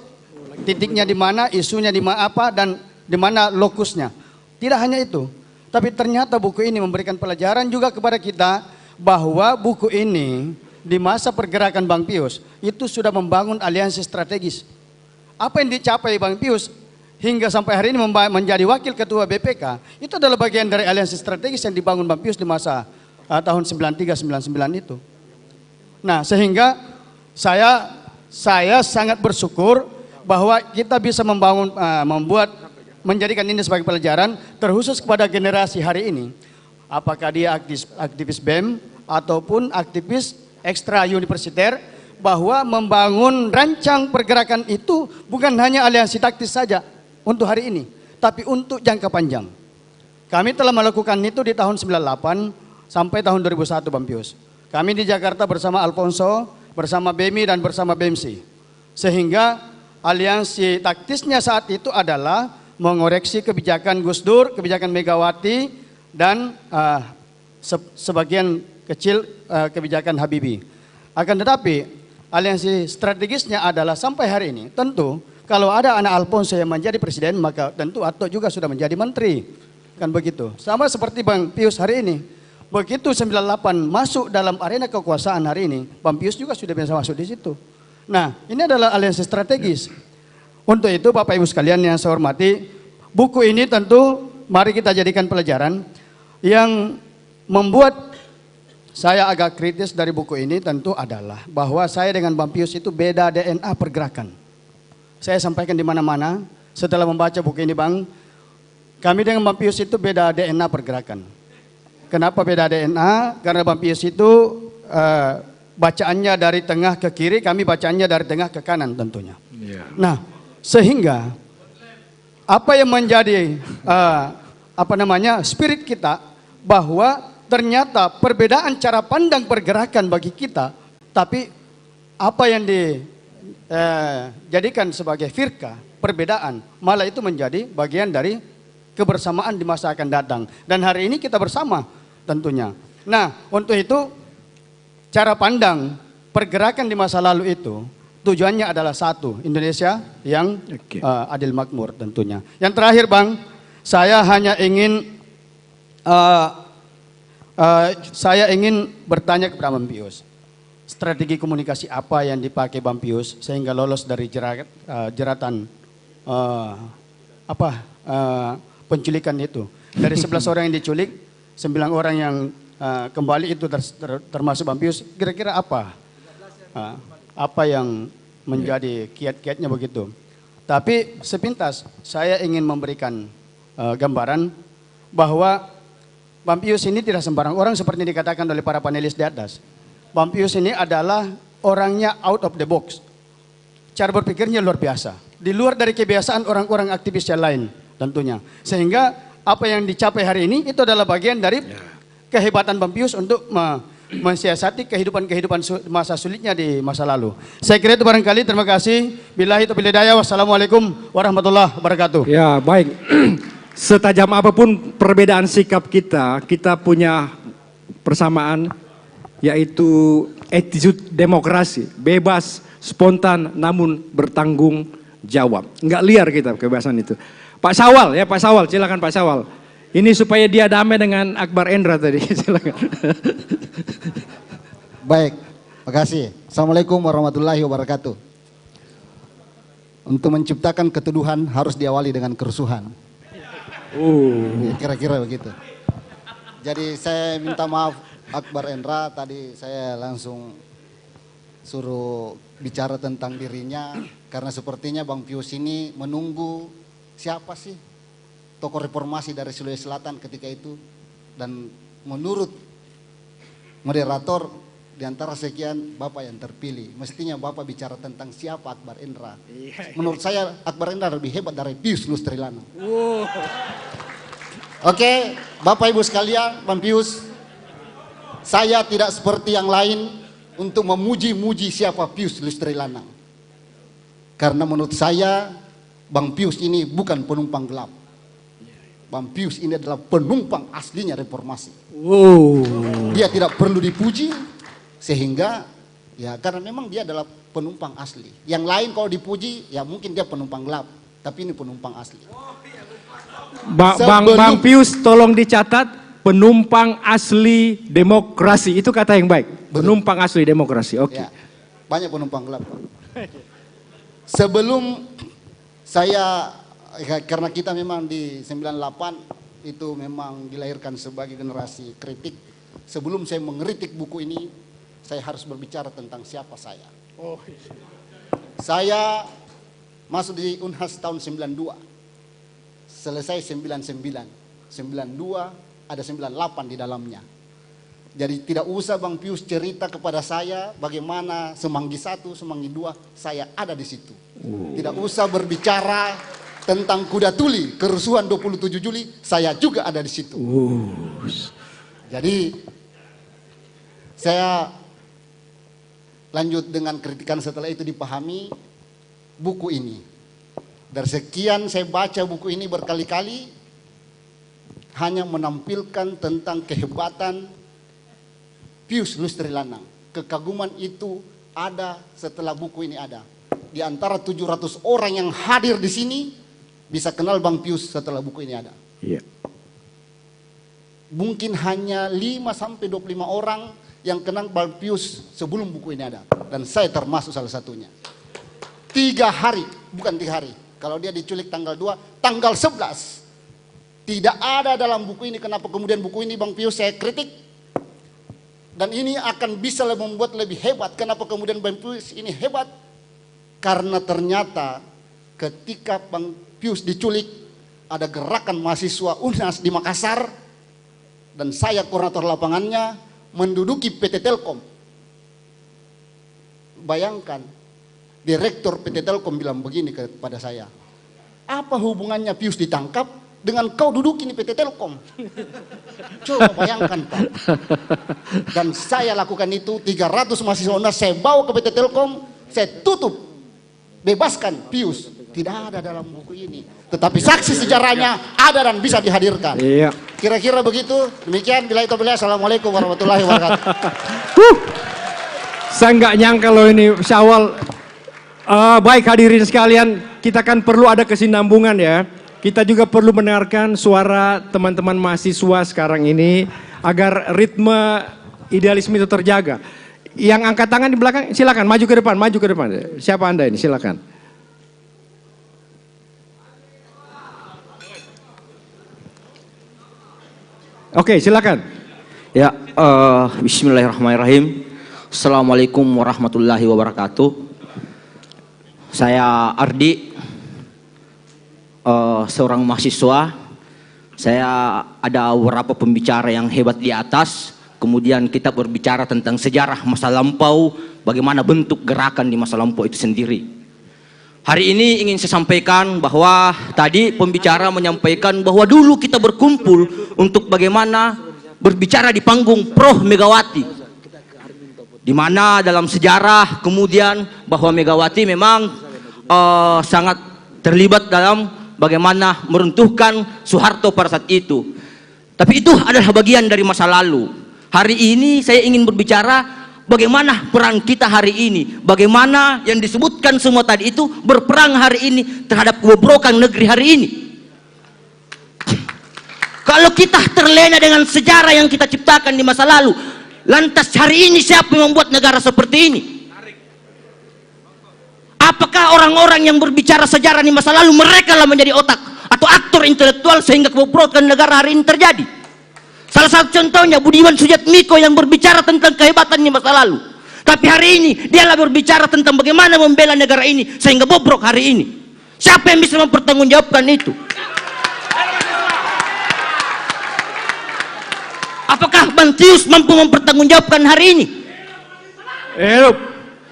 Speaker 16: titiknya di mana, isunya di mana apa, dan di mana lokusnya. Tidak hanya itu, tapi ternyata buku ini memberikan pelajaran juga kepada kita bahwa buku ini di masa pergerakan Bang Pius itu sudah membangun aliansi strategis. Apa yang dicapai Bang Pius hingga sampai hari ini menjadi wakil ketua BPK itu adalah bagian dari aliansi strategis yang dibangun Bang Pius di masa tahun 93-99 itu. Nah, sehingga saya sangat bersyukur bahwa kita bisa menjadikan ini sebagai pelajaran terkhusus kepada generasi hari ini. Apakah dia aktivis BEM ataupun aktivis ekstra universiter, bahwa membangun rancang pergerakan itu bukan hanya aliansi taktis saja untuk hari ini, tapi untuk jangka panjang. Kami telah melakukan itu di tahun 98 sampai tahun 2001 Bang Pius. Kami di Jakarta bersama Alfonso, bersama BEMI dan bersama BEMSI. Sehingga aliansi taktisnya saat itu adalah mengoreksi kebijakan Gus Dur, kebijakan Megawati, dan sebagian kecil kebijakan Habibie. Akan tetapi aliansi strategisnya adalah sampai hari ini tentu kalau ada anak Alfonso yang menjadi presiden maka tentu Ato juga sudah menjadi menteri. Kan begitu. Sama seperti Bang Pius hari ini. begitu 98 masuk dalam arena kekuasaan hari ini, Bang Pius juga sudah bisa masuk di situ. Nah, ini adalah aliansi strategis. Untuk itu Bapak Ibu sekalian yang saya hormati, buku ini tentu mari kita jadikan pelajaran. Yang membuat saya agak kritis dari buku ini tentu adalah bahwa saya dengan Bang Pius itu beda DNA pergerakan. Saya sampaikan di mana-mana setelah membaca buku ini, Bang, kami dengan Bang Pius itu beda DNA pergerakan. Kenapa beda DNA? Karena Bang Pius itu bacaannya dari tengah ke kiri, kami bacaannya dari tengah ke kanan tentunya. Nah, sehingga apa yang menjadi spirit kita bahwa ternyata perbedaan cara pandang pergerakan bagi kita, tapi apa yang dijadikan sebagai firqa, perbedaan, malah itu menjadi bagian dari kebersamaan di masa akan datang. Dan hari ini kita bersama tentunya. Nah, untuk itu cara pandang pergerakan di masa lalu itu tujuannya adalah satu, Indonesia yang adil makmur tentunya. Yang terakhir, Bang, saya hanya ingin bertanya kepada Bang Pius, strategi komunikasi apa yang dipakai Bang Pius sehingga lolos dari jeratan penculikan itu. Dari 11 orang yang diculik, 9 orang yang kembali itu termasuk Bang Pius. Kira-kira apa yang menjadi kiat-kiatnya begitu? Tapi sepintas saya ingin memberikan gambaran bahwa Bang Pius ini tidak sembarang orang seperti yang dikatakan oleh para panelis di atas. Bang Pius ini adalah orangnya out of the box. Cara berpikirnya luar biasa. Di luar dari kebiasaan orang-orang aktivis yang lain tentunya. Sehingga apa yang dicapai hari ini itu adalah bagian dari kehebatan Bang Pius untuk mensiasati kehidupan masa sulitnya di masa lalu. Saya kira itu barangkali. Terima kasih. Billahi taufiq hidayah. Wassalamualaikum warahmatullahi wabarakatuh.
Speaker 13: Ya, baik. Setajam apapun perbedaan sikap kita, kita punya persamaan, yaitu attitude demokrasi, bebas, spontan, namun bertanggung jawab. Enggak liar kita kebebasan itu. Pak Syawal, ya Pak Syawal, silakan Pak Syawal. Ini supaya dia damai dengan Akbar Endra tadi, silakan.
Speaker 17: Baik, makasih. Assalamualaikum warahmatullahi wabarakatuh. Untuk menciptakan ketuduhan harus diawali dengan kerusuhan. Ya, kira-kira begitu. Jadi saya minta maaf Akbar Endra, tadi saya langsung suruh bicara tentang dirinya karena sepertinya Bang Pius ini menunggu siapa sih tokoh reformasi dari Sulawesi Selatan ketika itu, dan menurut moderator di antara sekian Bapak yang terpilih, mestinya Bapak bicara tentang siapa Akbar Endra. Menurut saya Akbar Endra lebih hebat dari Pius Lustrilana. Oke, Bapak Ibu sekalian, Bang Pius, saya tidak seperti yang lain untuk memuji-muji siapa Pius Lustrilana. Karena menurut saya Bang Pius ini bukan penumpang gelap. Bang Pius ini adalah penumpang aslinya reformasi. Dia tidak perlu dipuji, sehingga ya karena memang dia adalah penumpang asli. Yang lain kalau dipuji ya mungkin dia penumpang gelap, tapi ini penumpang asli.
Speaker 13: Bang Pius tolong dicatat, penumpang asli demokrasi, itu kata yang baik. Penumpang asli demokrasi, oke.
Speaker 17: Ya, banyak penumpang gelap. Sebelum saya, karena kita memang di 98 itu memang dilahirkan sebagai generasi kritik. Sebelum saya mengkritik buku ini, saya harus berbicara tentang siapa saya. Saya masuk di Unhas tahun 92, selesai 99, 92 ada 98 di dalamnya. Jadi tidak usah Bang Pius cerita kepada saya bagaimana Semanggi 1, Semanggi 2, saya ada di situ. Tidak usah berbicara tentang kuda tuli, kerusuhan 27 Juli, saya juga ada di situ. Jadi saya lanjut dengan kritikan setelah itu dipahami buku ini. Dari sekian saya baca buku ini berkali-kali, hanya menampilkan tentang kehebatan Pius Lustrilana. Kekaguman itu ada setelah buku ini ada. Di antara 700 orang yang hadir di sini bisa kenal Bang Pius setelah buku ini ada.
Speaker 14: mungkin hanya 5-25 orang yang kenal Bang Pius sebelum buku ini ada. Dan saya termasuk salah satunya. 3 hari, bukan 3 hari. Kalau dia diculik tanggal 2, tanggal 11. Tidak ada dalam buku ini. Kenapa kemudian buku ini Bang Pius saya kritik? Dan ini akan bisa membuat lebih hebat. Kenapa kemudian Bang Pius ini hebat? Karena ternyata ketika Bang Pius diculik, ada gerakan mahasiswa UNAS di Makassar, dan saya koordinator lapangannya menduduki PT Telkom. Bayangkan, direktur PT Telkom bilang begini kepada saya, apa hubungannya Pius ditangkap dengan kau duduki di PT Telkom? Coba bayangkan Pak. Dan saya lakukan itu, 300 mahasiswa UNAS saya bawa ke PT Telkom, saya tutup, bebaskan Pius. Tidak ada dalam buku ini, tetapi saksi sejarahnya ada dan bisa dihadirkan.
Speaker 13: Iya.
Speaker 14: Kira-kira begitu. Demikian, bila itu beliau. Assalamualaikum warahmatullahi wabarakatuh.
Speaker 13: Saya nggak nyangka loh ini Syawal. Baik hadirin sekalian, kita kan perlu ada kesinambungan ya. Kita juga perlu mendengarkan suara teman-teman mahasiswa sekarang ini agar ritme idealisme itu terjaga. Yang angkat tangan di belakang, silakan maju ke depan, maju ke depan. Siapa Anda ini? Silakan. Oke, silakan.
Speaker 18: Ya, bismillahirrahmanirrahim. Assalamualaikum warahmatullahi wabarakatuh. Saya Ardi, seorang mahasiswa. Saya ada beberapa pembicara yang hebat di atas. Kemudian kita berbicara tentang sejarah masa lampau, bagaimana bentuk gerakan di masa lampau itu sendiri. Hari ini ingin saya sampaikan bahwa tadi pembicara menyampaikan bahwa dulu kita berkumpul untuk bagaimana berbicara di panggung pro Megawati. Di mana dalam sejarah kemudian bahwa Megawati memang sangat terlibat dalam bagaimana meruntuhkan Soeharto pada saat itu. Tapi itu adalah bagian dari masa lalu. Hari ini saya ingin berbicara bagaimana peran kita hari ini, bagaimana yang disebutkan semua tadi itu berperang hari ini terhadap kebobrokan negeri hari ini. Kalau kita terlena dengan sejarah yang kita ciptakan di masa lalu, lantas hari ini siapa yang membuat negara seperti ini? Apakah orang-orang yang berbicara sejarah di masa lalu mereka lah menjadi otak atau aktor intelektual sehingga kebobrokan negara hari ini terjadi? Salah satu contohnya Budiman Sujatmiko yang berbicara tentang kehebatan di masa lalu. Tapi hari ini dialah berbicara tentang bagaimana membela negara ini sehingga bobrok hari ini. Siapa yang bisa mempertanggungjawabkan itu? Apakah Bang Pius mampu mempertanggungjawabkan hari ini?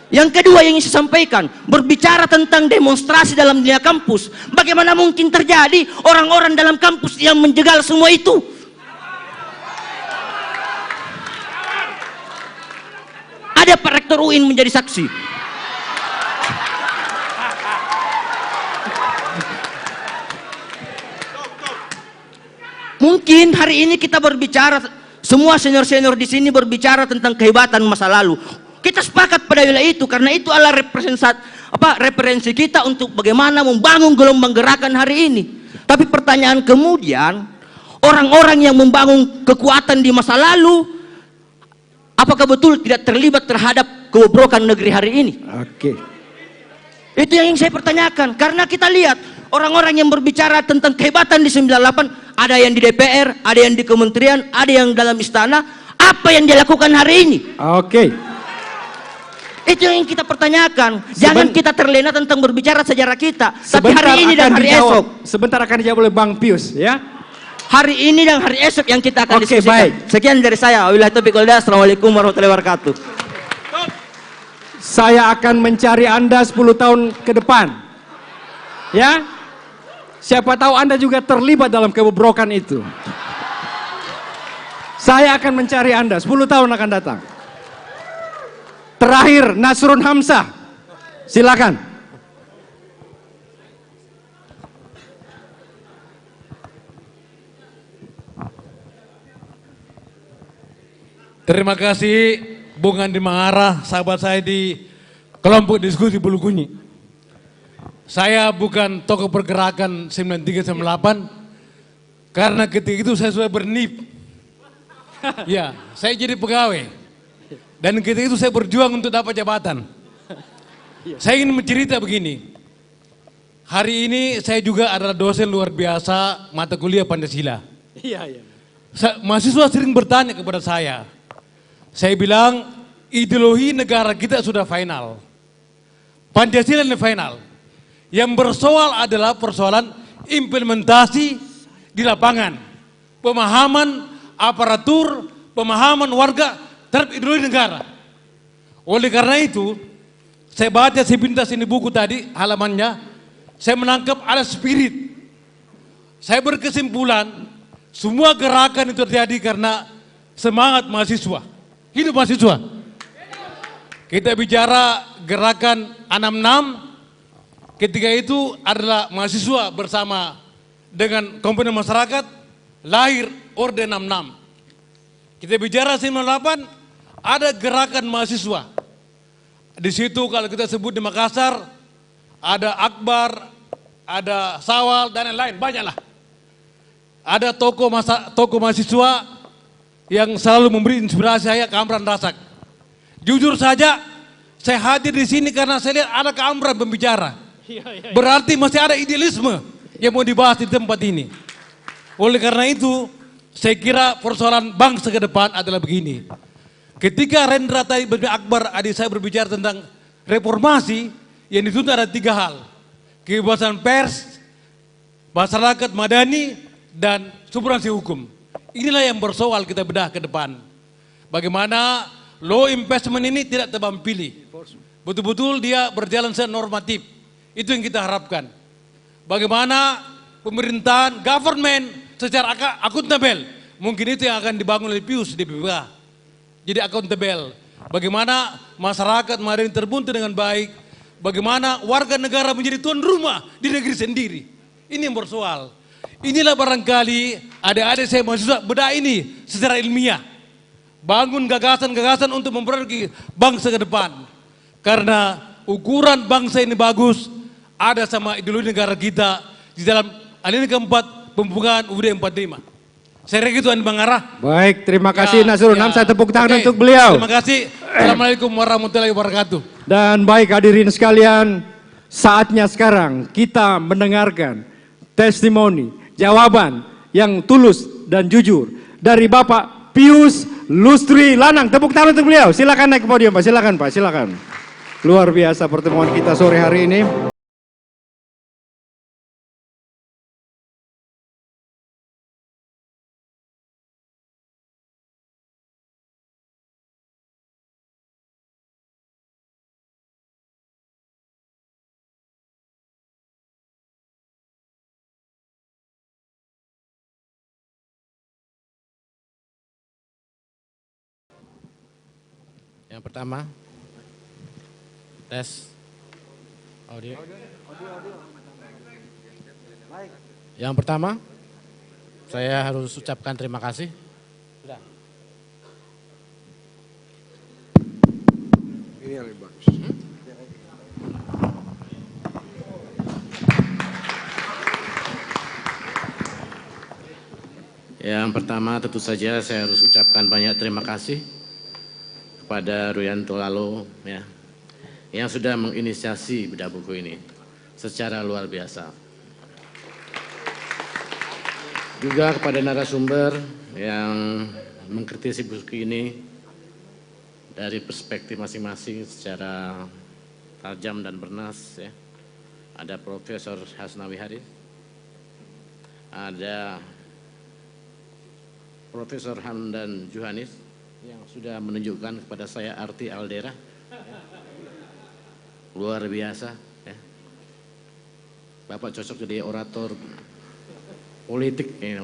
Speaker 18: Yang kedua yang ingin saya sampaikan, berbicara tentang demonstrasi dalam dunia kampus. Bagaimana mungkin terjadi orang-orang dalam kampus yang menjegal semua itu? Ada Pak Rektor UIN menjadi saksi. Mungkin hari ini kita berbicara, semua senior-senior di sini berbicara tentang kehebatan masa lalu. Kita sepakat pada wilayah itu karena itu adalah referensi kita untuk bagaimana membangun gelombang gerakan hari ini. Tapi pertanyaan kemudian, orang-orang yang membangun kekuatan di masa lalu apakah betul tidak terlibat terhadap kebobrokan negeri hari ini?
Speaker 13: Oke.
Speaker 18: Itu yang ingin saya pertanyakan. Karena kita lihat orang-orang yang berbicara tentang kehebatan di 98, ada yang di DPR, ada yang di kementerian, ada yang dalam istana. Apa yang dia lakukan hari ini?
Speaker 13: Oke.
Speaker 18: Itu yang ingin kita pertanyakan. Jangan kita terlena tentang berbicara sejarah kita. Tapi hari ini dan hari esok.
Speaker 13: Sebentar akan dijawab oleh Bang Pius ya.
Speaker 18: Hari ini dan hari esok yang kita akan diskusikan.
Speaker 13: Baik.
Speaker 18: Sekian dari saya. Wabillahi taufiq wal hidayah. Assalamualaikum warahmatullahi wabarakatuh.
Speaker 13: Saya akan mencari Anda 10 tahun ke depan. Ya. Siapa tahu Anda juga terlibat dalam kebobrokan itu. Saya akan mencari Anda 10 tahun akan datang. Terakhir Nasrun Hamzah. Silakan.
Speaker 19: Terima kasih Bung Andi Mangara, sahabat saya di kelompok diskusi Bulukunyi. Saya bukan tokoh pergerakan 9398 karena ketika itu saya sudah bernip Ya, saya jadi pegawai. Dan ketika itu saya berjuang untuk dapat jabatan. Saya ingin mencerita begini. Hari ini saya juga adalah dosen luar biasa mata kuliah Pancasila.
Speaker 8: Iya, iya.
Speaker 19: Mahasiswa sering bertanya kepada saya. Saya bilang, ideologi negara kita sudah final. Pancasila ini final. Yang bersoal adalah persoalan implementasi di lapangan. Pemahaman aparatur, pemahaman warga terhadap ideologi negara. Oleh karena itu, saya baca sepintas ini buku tadi, halamannya, saya menangkap ada spirit. Saya berkesimpulan, semua gerakan itu terjadi karena semangat mahasiswa. Hidup mahasiswa. Kita bicara gerakan 66, ketika itu adalah mahasiswa bersama dengan komponen masyarakat, lahir Orde 66. Kita bicara 98, ada gerakan mahasiswa. Di situ kalau kita sebut di Makassar, ada Akbar, ada Sawal, dan lain-lain, banyaklah. Ada tokoh mahasiswa yang selalu memberi inspirasi saya, Kamran Razak. Jujur saja, saya hadir di sini karena saya lihat ada Kamran pembicara. Berarti masih ada idealisme yang mau dibahas di tempat ini. Oleh karena itu, saya kira persoalan bangsa ke depan adalah begini. Ketika Rendra tadi Akbar, adik saya berbicara tentang reformasi, yang dituntut ada 3 hal. Kebebasan pers, masyarakat madani, dan substansi hukum. Inilah yang bersoal kita bedah ke depan. Bagaimana law enforcement ini tidak tebang pilih. Betul-betul dia berjalan secara normatif. Itu yang kita harapkan. Bagaimana pemerintahan, government secara akuntabel. Mungkin itu yang akan dibangun oleh Pius di BPK. Jadi akuntabel. Bagaimana masyarakat madani terbuntu dengan baik. Bagaimana warga negara menjadi tuan rumah di negeri sendiri. Ini yang bersoal. Inilah barangkali adik-adik saya mahasiswa bedah ini secara ilmiah. Bangun gagasan-gagasan untuk memperbaiki bangsa ke depan. Karena ukuran bangsa ini bagus, ada sama ideologi negara kita di dalam alinea keempat pembukaan UUD 45. Saya kira itu Bang Arah.
Speaker 13: Baik, terima kasih Nasrul Nam, saya tepuk tangan untuk beliau.
Speaker 19: Terima kasih. Assalamualaikum warahmatullahi wabarakatuh.
Speaker 13: Dan baik hadirin sekalian, saatnya sekarang kita mendengarkan testimoni, jawaban yang tulus dan jujur dari Bapak Pius Lustri Lanang. Tepuk tangan untuk beliau. Silakan naik ke podium Pak, silakan Pak, silakan. Luar biasa pertemuan kita sore hari ini.
Speaker 20: Yang pertama, tes audio. Yang pertama, saya harus ucapkan terima kasih. Sudah.
Speaker 9: Ini yang lebih bagus.
Speaker 20: Yang pertama tentu saja saya harus ucapkan banyak terima kasih kepada Rudianto Lalo ya, yang sudah menginisiasi bedah buku ini secara luar biasa. Juga kepada narasumber yang mengkritisi buku ini dari perspektif masing-masing secara tajam dan bernas ya. Ada Profesor Hasnawi Haris, ada Profesor Hamdan Johanis yang sudah menunjukkan kepada saya arti Aldera. Luar biasa ya. Bapak cocok jadi orator politik ya.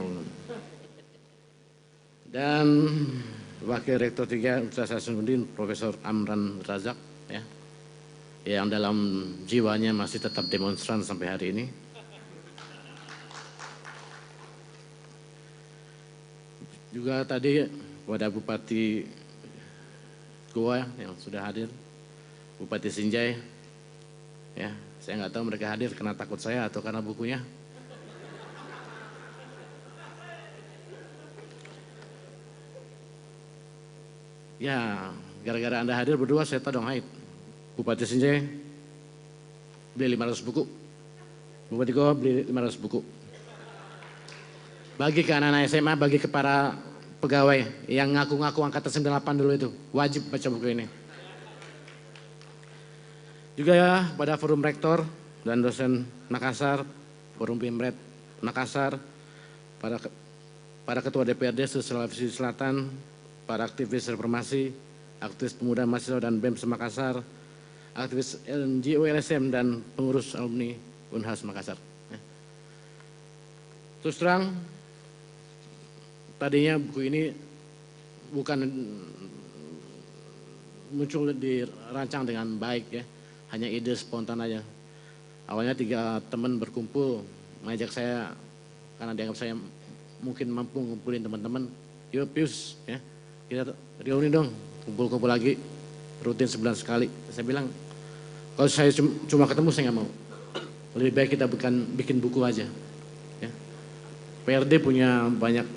Speaker 20: Dan Wakil Rektor 3 Universitas Hasanuddin Profesor Amran Razak ya, yang dalam jiwanya masih tetap demonstran sampai hari ini. Juga tadi kepada Bupati Goa yang sudah hadir, Bupati Sinjai, ya saya nggak tahu mereka hadir karena takut saya atau karena bukunya. Ya, gara-gara Anda hadir berdua saya tahu dong, Haid. Bupati Sinjai beli 500 buku. Bupati Goa beli 500 buku. Bagi ke anak-anak SMA, bagi ke para pegawai yang ngaku-ngaku angkatan 98 dulu itu. Wajib baca buku ini. Juga ya pada forum rektor dan dosen Makassar, forum Pimret Makassar, para ketua DPRD Sulawesi Selatan, para aktivis reformasi, aktivis pemuda mahasiswa dan BEM Makassar, aktivis NGO LSM dan pengurus alumni Unhas Makassar. Terus terang, tadinya buku ini bukan muncul dirancang dengan baik ya, hanya ide spontan aja. Awalnya 3 teman berkumpul mengajak saya karena dianggap saya mungkin mampu ngumpulin teman-teman. Yuk Pius ya, kita reuni dong, kumpul-kumpul lagi rutin sebulan sekali. Saya bilang kalau saya cuma ketemu saya nggak mau. Lebih baik kita bikin buku aja. Ya. PRD punya banyak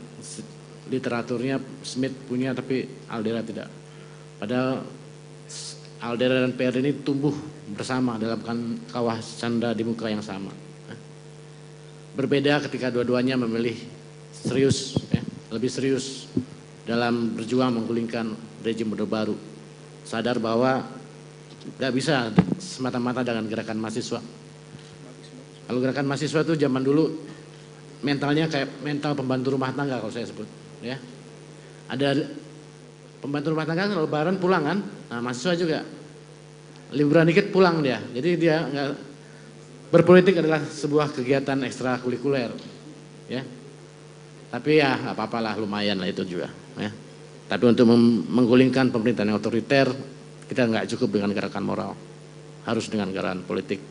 Speaker 20: literaturnya, Smith punya tapi Aldera tidak. Padahal Aldera dan PRD ini tumbuh bersama dalam kawah canda di muka yang sama. Berbeda ketika dua-duanya memilih serius, ya, lebih serius dalam berjuang menggulingkan rejim Orde Baru. Sadar bahwa tidak bisa semata-mata dengan gerakan mahasiswa. Kalau gerakan mahasiswa itu zaman dulu mentalnya kayak mental pembantu rumah tangga kalau saya sebut. Ya. Ada pembantu rumah tangga kalau lebaran pulang kan, nah mahasiswa juga liburan dikit pulang dia. Jadi dia nggak, berpolitik adalah sebuah kegiatan ekstrakurikuler, ya. Tapi ya nggak apa-apa lah, lumayan lah itu juga. Ya. Tapi untuk menggulingkan pemerintahan yang otoriter, kita nggak cukup dengan gerakan moral, harus dengan gerakan politik.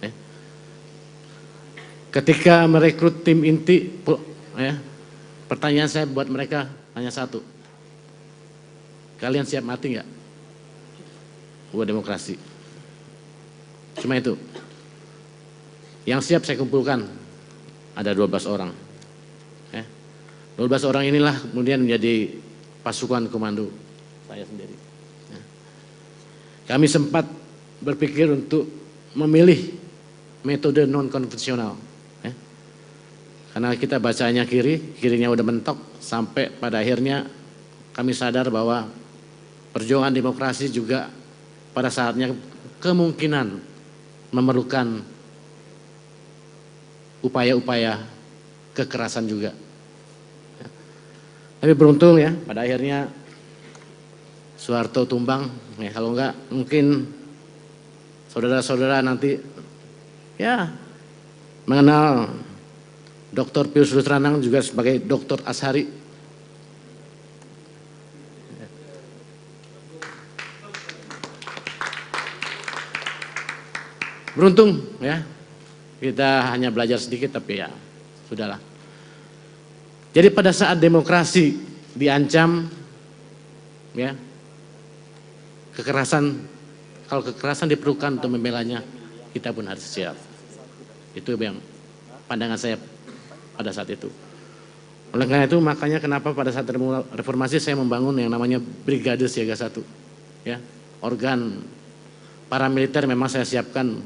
Speaker 20: Ya. Ketika merekrut tim inti, ya, pertanyaan saya buat mereka hanya satu. Kalian siap mati nggak buat demokrasi? Cuma itu. Yang siap saya kumpulkan ada 12 orang. 12 orang inilah kemudian menjadi pasukan komando saya sendiri. Kami sempat berpikir untuk memilih metode non-konvensional. Karena kita bacanya kirinya udah mentok, sampai pada akhirnya kami sadar bahwa perjuangan demokrasi juga pada saatnya kemungkinan memerlukan upaya-upaya kekerasan juga. Tapi beruntung ya, pada akhirnya Soeharto tumbang. Ya, kalau enggak mungkin saudara-saudara nanti ya mengenal Dr. Pius Lusranang juga sebagai Dr. Ashari. Beruntung ya, kita hanya belajar sedikit tapi ya sudahlah. Jadi pada saat demokrasi diancam, ya kekerasan, kalau kekerasan diperlukan untuk membelanya, kita pun harus siap. Itu yang pandangan saya pada saat itu. Oleh karena itu makanya kenapa pada saat reformasi saya membangun yang namanya Brigade Siaga 1. Ya, organ paramiliter memang saya siapkan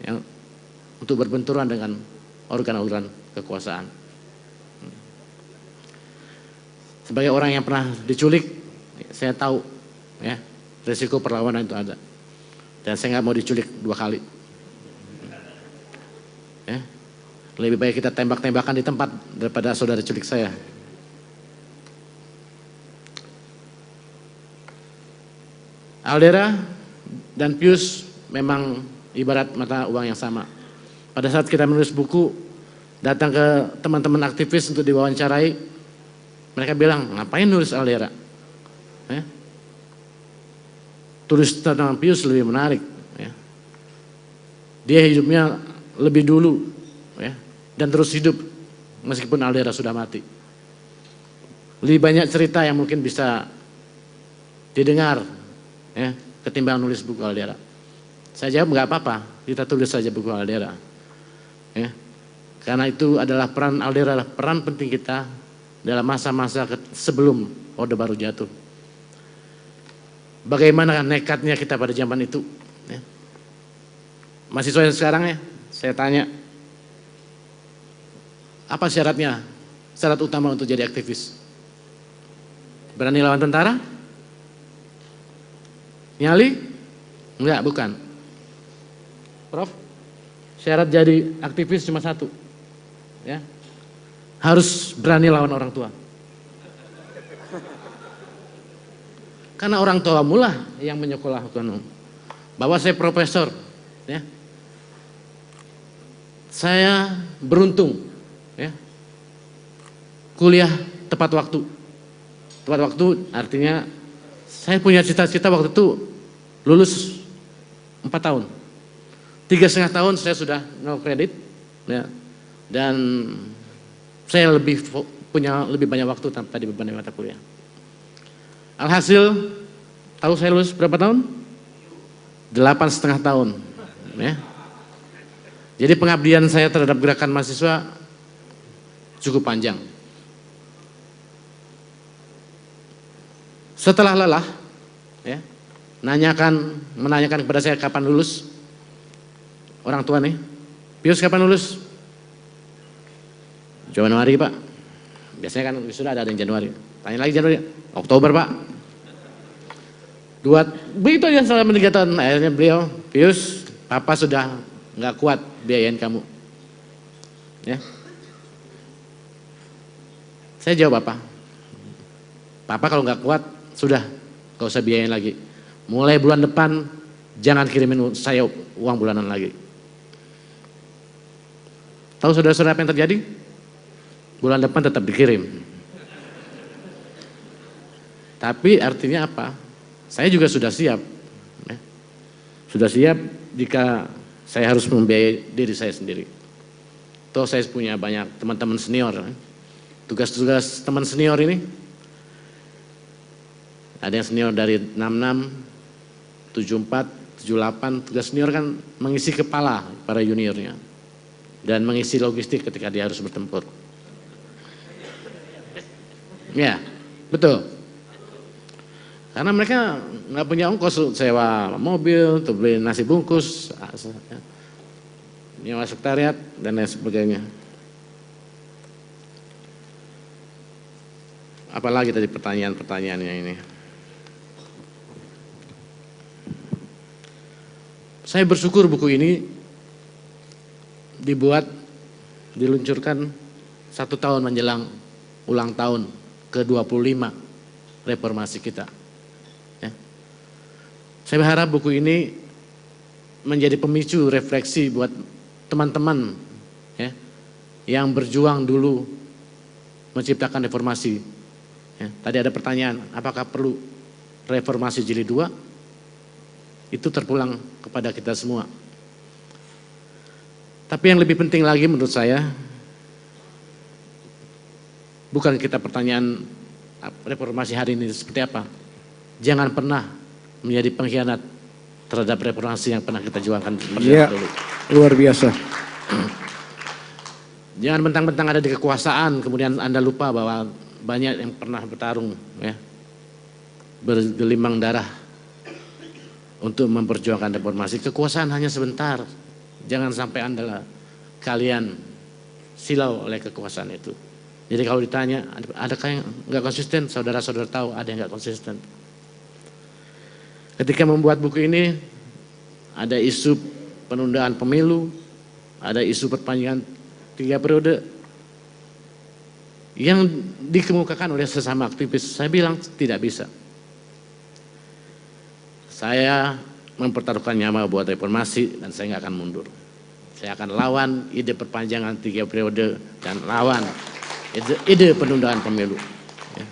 Speaker 20: yang untuk berbenturan dengan organ-organ kekuasaan. Sebagai orang yang pernah diculik, saya tahu ya risiko perlawanan itu ada. Dan saya nggak mau diculik 2 kali. Ya. Lebih baik kita tembak-tembakan di tempat daripada saudara culik saya. Aldera dan Pius memang ibarat mata uang yang sama. Pada saat kita menulis buku, datang ke teman-teman aktivis untuk diwawancarai, mereka bilang, ngapain nulis Aldera? Ya. Tulis tentang Pius lebih menarik. Ya. Dia hidupnya lebih dulu, ya, dan terus hidup meskipun Aldera sudah mati. Lebih banyak cerita yang mungkin bisa didengar, ya, ketimbang nulis buku Aldera. Saya jawab nggak apa-apa, kita tulis saja buku Aldera. Ya. Karena itu adalah peran Aldera, adalah peran penting kita dalam masa-masa sebelum Orde Baru jatuh. bagaimana nekatnya kita pada zaman itu. Ya. Mahasiswa yang sekarang ya, saya tanya, apa syaratnya? Syarat utama untuk jadi aktivis? Berani lawan tentara? Nyali? Enggak, bukan. Prof, syarat jadi aktivis cuma satu. Ya. Harus berani lawan orang tua. Karena orang tua mula yang menyekolahkan. Bahwa saya profesor, ya. Saya beruntung, ya. Kuliah tepat waktu. Tepat waktu artinya saya punya cita-cita waktu itu lulus 4 tahun. 3,5 tahun saya sudah no kredit, ya. Dan saya punya lebih banyak waktu tanpa dibebani mata kuliah. Alhasil, tahu saya lulus berapa tahun? 8,5 tahun. Ya. Jadi pengabdian saya terhadap gerakan mahasiswa cukup panjang. Setelah lelah, ya, menanyakan kepada saya kapan lulus, orang tua nih, Pius kapan lulus? Januari Pak. Biasanya kan sudah ada yang Januari. Tanya lagi Januari, Oktober Pak. Begitu aja selama 3 tahun. Akhirnya beliau, Pius, Papa sudah nggak kuat biayain kamu. Ya. Saya jawab apa? Papa kalau nggak kuat, sudah, gak usah biayain lagi. Mulai bulan depan, jangan kirimin saya uang bulanan lagi. Tahu saudara-saudara apa yang terjadi? Bulan depan tetap dikirim. Tapi artinya apa? Saya juga sudah siap. Ya. Sudah siap jika saya harus membiayai diri saya sendiri. Toh saya punya banyak teman-teman senior. Tugas-tugas teman senior ini, ada yang senior dari 66, 74, 78, tugas senior kan mengisi kepala para juniornya. Dan mengisi logistik ketika dia harus bertempur. Ya, betul. Karena mereka nggak punya ongkos sewa mobil, untuk beli nasi bungkus, nyewa sekretariat, dan lain sebagainya. Apalagi tadi pertanyaannya ini. Saya bersyukur buku ini diluncurkan 1 tahun menjelang ulang tahun ke-25 reformasi kita. Ya. Saya berharap buku ini menjadi pemicu refleksi buat teman-teman, ya, yang berjuang dulu menciptakan reformasi. Ya. Tadi ada pertanyaan, apakah perlu reformasi jilid 2? Itu terpulang kepada kita semua. Tapi yang lebih penting lagi menurut saya, bukan kita pertanyaan reformasi hari ini seperti apa. Jangan pernah menjadi pengkhianat terhadap reformasi yang pernah kita juangkan dulu.
Speaker 13: Luar biasa.
Speaker 20: Jangan mentang-mentang ada di kekuasaan, kemudian Anda lupa bahwa banyak yang pernah bertarung, ya, bergelimang darah untuk memperjuangkan reformasi. Kekuasaan hanya sebentar. Jangan sampai kalian silau oleh kekuasaan itu. Jadi kalau ditanya, adakah yang nggak konsisten? Saudara-saudara tahu ada yang nggak konsisten. Ketika membuat buku ini, ada isu penundaan pemilu, ada isu perpanjangan 3 periode, yang dikemukakan oleh sesama aktivis. Saya bilang tidak bisa. Saya mempertaruhkan nyawa buat reformasi dan saya nggak akan mundur. Saya akan lawan ide perpanjangan 3 periode dan lawan ide penundaan pemilu. Ya.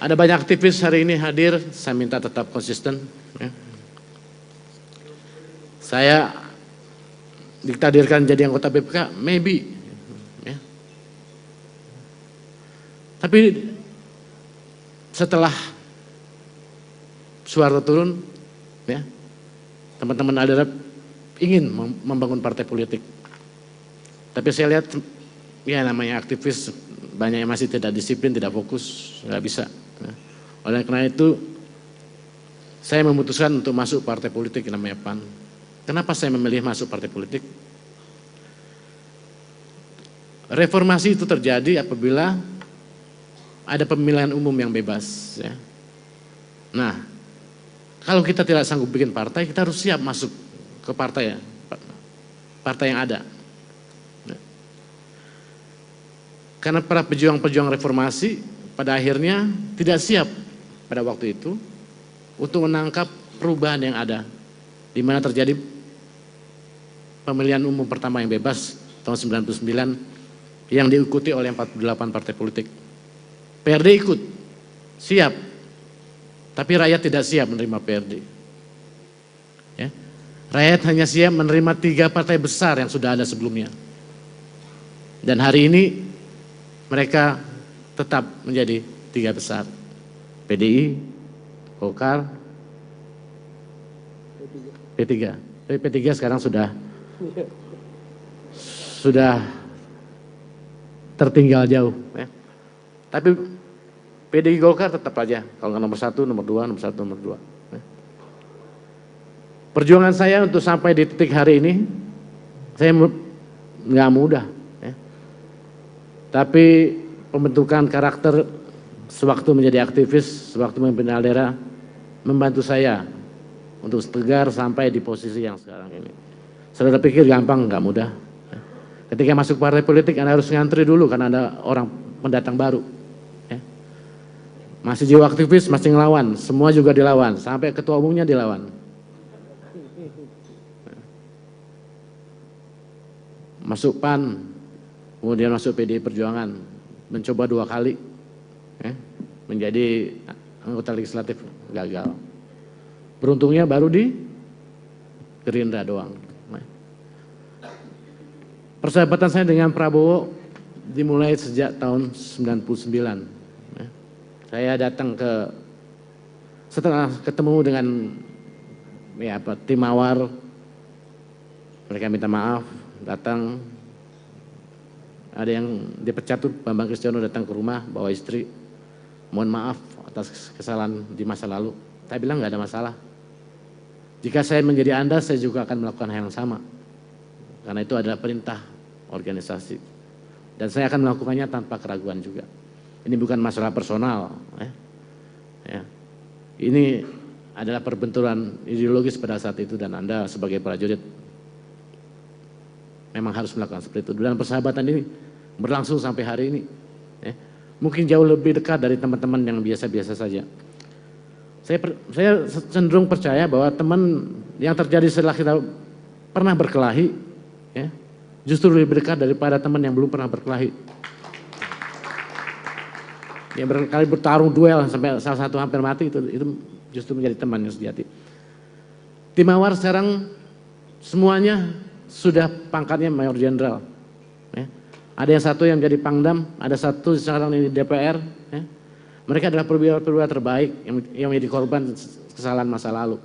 Speaker 20: Ada banyak aktivis hari ini hadir, saya minta tetap konsisten. Ya. Saya ditakdirkan jadi anggota BPK, maybe. Ya. Tapi setelah Soeharto turun, ya, teman-teman Aldarab ingin membangun partai politik. Tapi saya lihat, ya namanya aktivis, banyak yang masih tidak disiplin, tidak fokus, nggak bisa. Ya. Oleh karena itu, saya memutuskan untuk masuk partai politik yang namanya PAN. Kenapa saya memilih masuk partai politik? Reformasi itu terjadi apabila ada pemilihan umum yang bebas. Ya. Nah, kalau kita tidak sanggup bikin partai, kita harus siap masuk ke partai ya, partai yang ada. Ya. Karena para pejuang-pejuang reformasi pada akhirnya tidak siap pada waktu itu untuk menangkap perubahan yang ada, di mana terjadi pemilihan umum pertama yang bebas tahun 99 yang diikuti oleh 48 partai politik. PRD ikut, siap, tapi rakyat tidak siap menerima PRD. Ya. Rakyat hanya siap menerima 3 partai besar yang sudah ada sebelumnya. Dan hari ini mereka tetap menjadi 3 besar. PDI, Golkar, P3. Tapi P3 sekarang sudah tertinggal jauh. Ya. Tapi PDI Golkar tetap aja, kalau nggak nomor 1, nomor 2, nomor 1, nomor 2. Ya. Perjuangan saya untuk sampai di titik hari ini, saya nggak mudah. Ya. Tapi pembentukan karakter sewaktu menjadi aktivis, sewaktu memimpin daerah, membantu saya untuk tegar sampai di posisi yang sekarang ini. Saudara pikir gampang? Nggak mudah. Ketika masuk partai politik, Anda harus ngantri dulu karena ada orang pendatang baru. Ya. Masih jiwa aktivis, masih ngelawan, semua juga dilawan, sampai ketua umumnya dilawan. Masuk PAN, kemudian masuk PDI Perjuangan, mencoba 2 kali. Menjadi anggota legislatif, gagal. Beruntungnya baru di Gerindra doang. Persahabatan saya dengan Prabowo dimulai sejak tahun 99. Saya datang setelah ketemu dengan tim Mawar, mereka minta maaf, datang. Ada yang dipecat tuh, Bambang Kristiono datang ke rumah bawa istri, mohon maaf atas kesalahan di masa lalu. Saya bilang nggak ada masalah. Jika saya menjadi Anda, saya juga akan melakukan hal yang sama. Karena itu adalah perintah organisasi. Dan saya akan melakukannya tanpa keraguan juga. Ini bukan masalah personal. Ya. Ini adalah perbenturan ideologis pada saat itu dan Anda sebagai prajurit memang harus melakukan seperti itu. Dan persahabatan ini berlangsung sampai hari ini. Ya. Mungkin jauh lebih dekat dari teman-teman yang biasa-biasa saja. Saya cenderung percaya bahwa teman yang terjadi setelah kita pernah berkelahi, ya, justru lebih dekat daripada teman yang belum pernah berkelahi. Yang berkali bertarung duel sampai salah satu hampir mati, itu justru menjadi teman yang sejati. Tim Mawar sekarang semuanya sudah pangkatnya mayor jenderal. Ya. Ada yang satu yang jadi pangdam, ada satu sekarang di DPR. Ya. Mereka adalah perwira-perwira terbaik yang menjadi korban kesalahan masa lalu.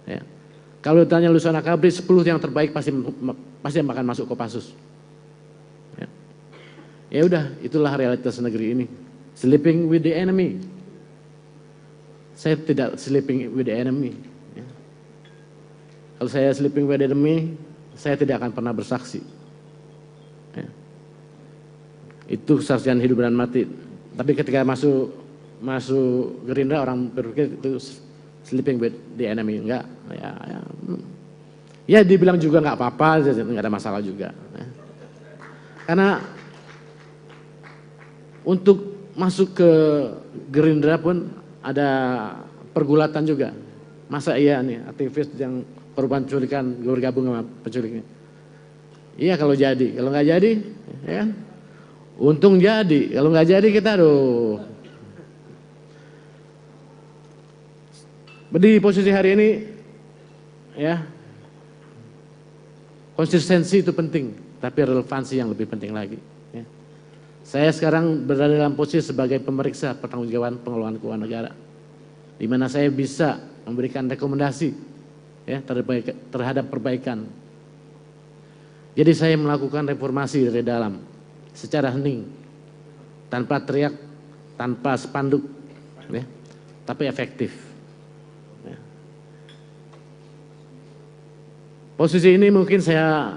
Speaker 20: Ya. Kalau ditanya lulusan Akabri, 10 yang terbaik pasti akan masuk Kopassus. Ya udah, itulah realitas negeri ini. Sleeping with the enemy. Saya tidak sleeping with the enemy. Ya. Kalau saya sleeping with the enemy, saya tidak akan pernah bersaksi. Ya. Itu kesaksian hidup dan mati. Tapi ketika masuk Gerindra, orang berpikir itu sleeping with the enemy. Enggak. Ya dibilang juga nggak apa-apa, nggak ada masalah juga. Ya. Karena untuk masuk ke Gerindra pun ada pergulatan juga. Masa iya nih aktivis yang korban penculikan bergabung sama penculiknya? Iya kalau jadi, kalau nggak jadi, ya kan? Untung jadi, kalau nggak jadi kita aduh. Di posisi hari ini, ya konsistensi itu penting, tapi relevansi yang lebih penting lagi. Saya sekarang berada dalam posisi sebagai pemeriksa pertanggungjawaban pengelolaan keuangan negara, di mana saya bisa memberikan rekomendasi ya, terhadap perbaikan. Jadi saya melakukan reformasi dari dalam, secara hening, tanpa teriak, tanpa spanduk, ya, tapi efektif. Ya. Posisi ini mungkin saya,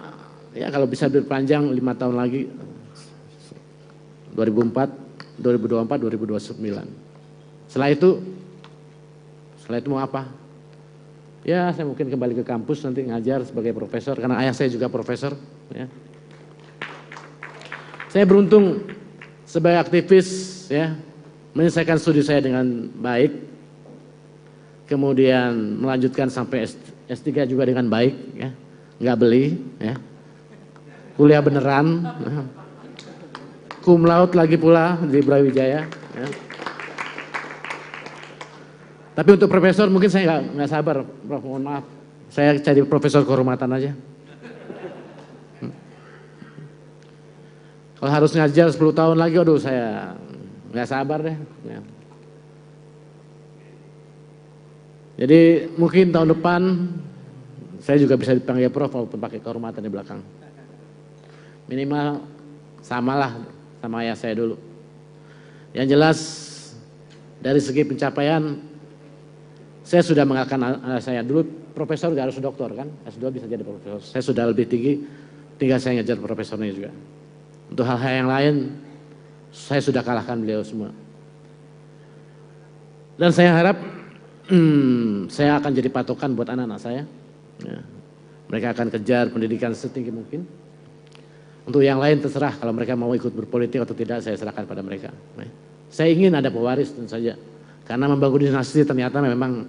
Speaker 20: ya kalau bisa berpanjang 5 tahun lagi, 2024, 2029. Setelah itu mau apa? Ya saya mungkin kembali ke kampus nanti ngajar sebagai profesor, karena ayah saya juga profesor. Ya. Saya beruntung sebagai aktivis, ya, menyelesaikan studi saya dengan baik, kemudian melanjutkan sampai S3 juga dengan baik, ya, nggak beli, ya, kuliah beneran, cum laude lagi pula di Brawijaya. Ya. Tapi untuk profesor mungkin saya nggak sabar, Prof, mohon maaf, saya cari profesor kehormatan aja. Kalau harus ngajar 10 tahun lagi, aduh saya nggak sabar deh. Ya. Jadi mungkin tahun depan saya juga bisa dipanggil Prof walaupun pakai kehormatan di belakang. Minimal samalah sama ayah saya dulu. Yang jelas dari segi pencapaian, saya sudah mengalahkan saya. Dulu profesor gak harus doktor kan, S2 bisa jadi profesor. Saya sudah lebih tinggi, tinggal saya ngejar profesornya juga. Untuk hal-hal yang lain, saya sudah kalahkan beliau semua. Dan saya harap saya akan jadi patokan buat anak-anak saya. Ya. Mereka akan kejar pendidikan setinggi mungkin. Untuk yang lain terserah, kalau mereka mau ikut berpolitik atau tidak, saya serahkan pada mereka. Ya. Saya ingin ada pewaris tentu saja. Karena membangun dinasti ternyata memang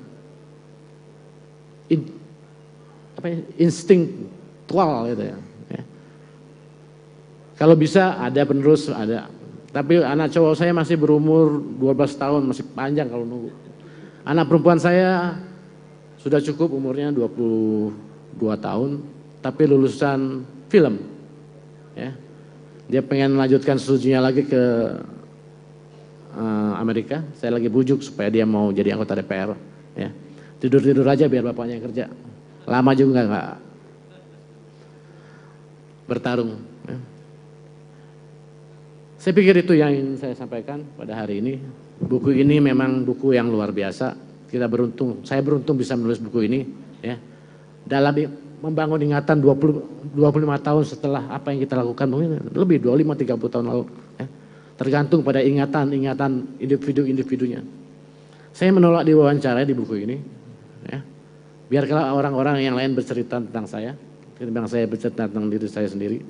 Speaker 20: instingtual gitu ya. Kalau bisa ada penerus, ada. Tapi anak cowok saya masih berumur 12 tahun, masih panjang kalau nunggu. Anak perempuan saya sudah cukup umurnya 22 tahun, tapi lulusan film. Ya. Dia pengen melanjutkan studinya lagi ke Amerika. Saya lagi bujuk supaya dia mau jadi anggota DPR. Ya. Tidur-tidur aja biar bapaknya yang kerja. Lama juga nggak bertarung. Ya. Saya pikir itu yang ingin saya sampaikan pada hari ini. Buku ini memang buku yang luar biasa. Kita beruntung, saya beruntung bisa menulis buku ini. Ya. Dalam membangun ingatan 25 tahun setelah apa yang kita lakukan, mungkin lebih 25-30 tahun lalu. Ya. Tergantung pada ingatan individu-individunya. Saya menolak diwawancara di buku ini. Ya. Biarkanlah orang-orang yang lain bercerita tentang saya, ketimbang saya bercerita tentang diri saya sendiri.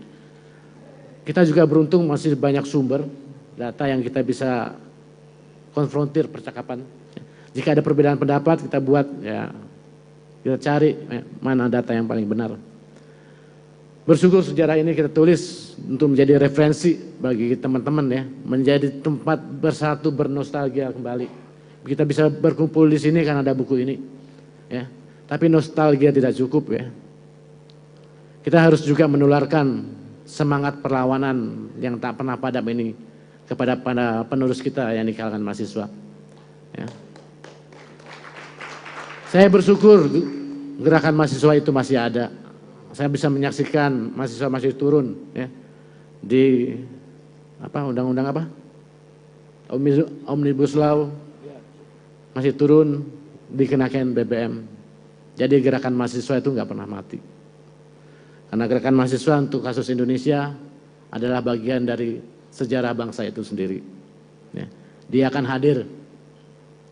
Speaker 20: Kita juga beruntung masih banyak sumber data yang kita bisa konfrontir percakapan. Jika ada perbedaan pendapat, kita buat, ya, kita cari mana data yang paling benar. Bersyukur sejarah ini kita tulis untuk menjadi referensi bagi teman-teman, ya, menjadi tempat bersatu bernostalgia kembali. Kita bisa berkumpul di sini karena ada buku ini, ya. Tapi nostalgia tidak cukup, ya. Kita harus juga menularkan semangat perlawanan yang tak pernah padam ini kepada penerus kita yang di kalangan mahasiswa. Ya. Saya bersyukur gerakan mahasiswa itu masih ada. Saya bisa menyaksikan mahasiswa masih turun, ya, di undang-undang Omnibus Law masih turun dikenakan BBM. Jadi gerakan mahasiswa itu nggak pernah mati. Karena gerakan mahasiswa untuk kasus Indonesia adalah bagian dari sejarah bangsa itu sendiri. Ya. Dia akan hadir,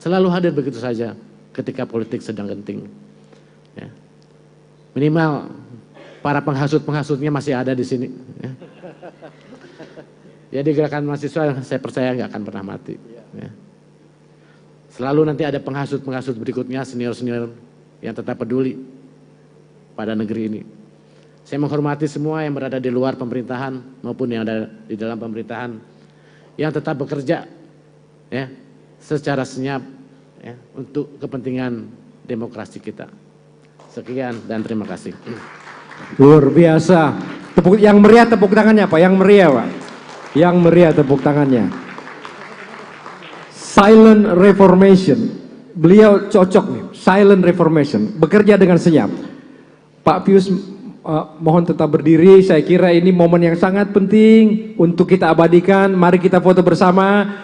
Speaker 20: selalu hadir begitu saja ketika politik sedang genting. Ya. Minimal para penghasut-penghasutnya masih ada di sini. Ya. Jadi gerakan mahasiswa saya percaya nggak akan pernah mati. Ya. Selalu nanti ada penghasut-penghasut berikutnya, senior-senior yang tetap peduli pada negeri ini. Saya menghormati semua yang berada di luar pemerintahan maupun yang ada di dalam pemerintahan yang tetap bekerja, ya, secara senyap, ya, untuk kepentingan demokrasi kita. Sekian dan terima kasih.
Speaker 13: Luar biasa. Yang meriah tepuk tangannya Pak, yang meriah Pak. Yang meriah tepuk tangannya. Silent Reformation. Beliau cocok nih, Silent Reformation. Bekerja dengan senyap. Pak Pius, mohon tetap berdiri. Saya kira ini momen yang sangat penting untuk kita abadikan. Mari kita foto bersama.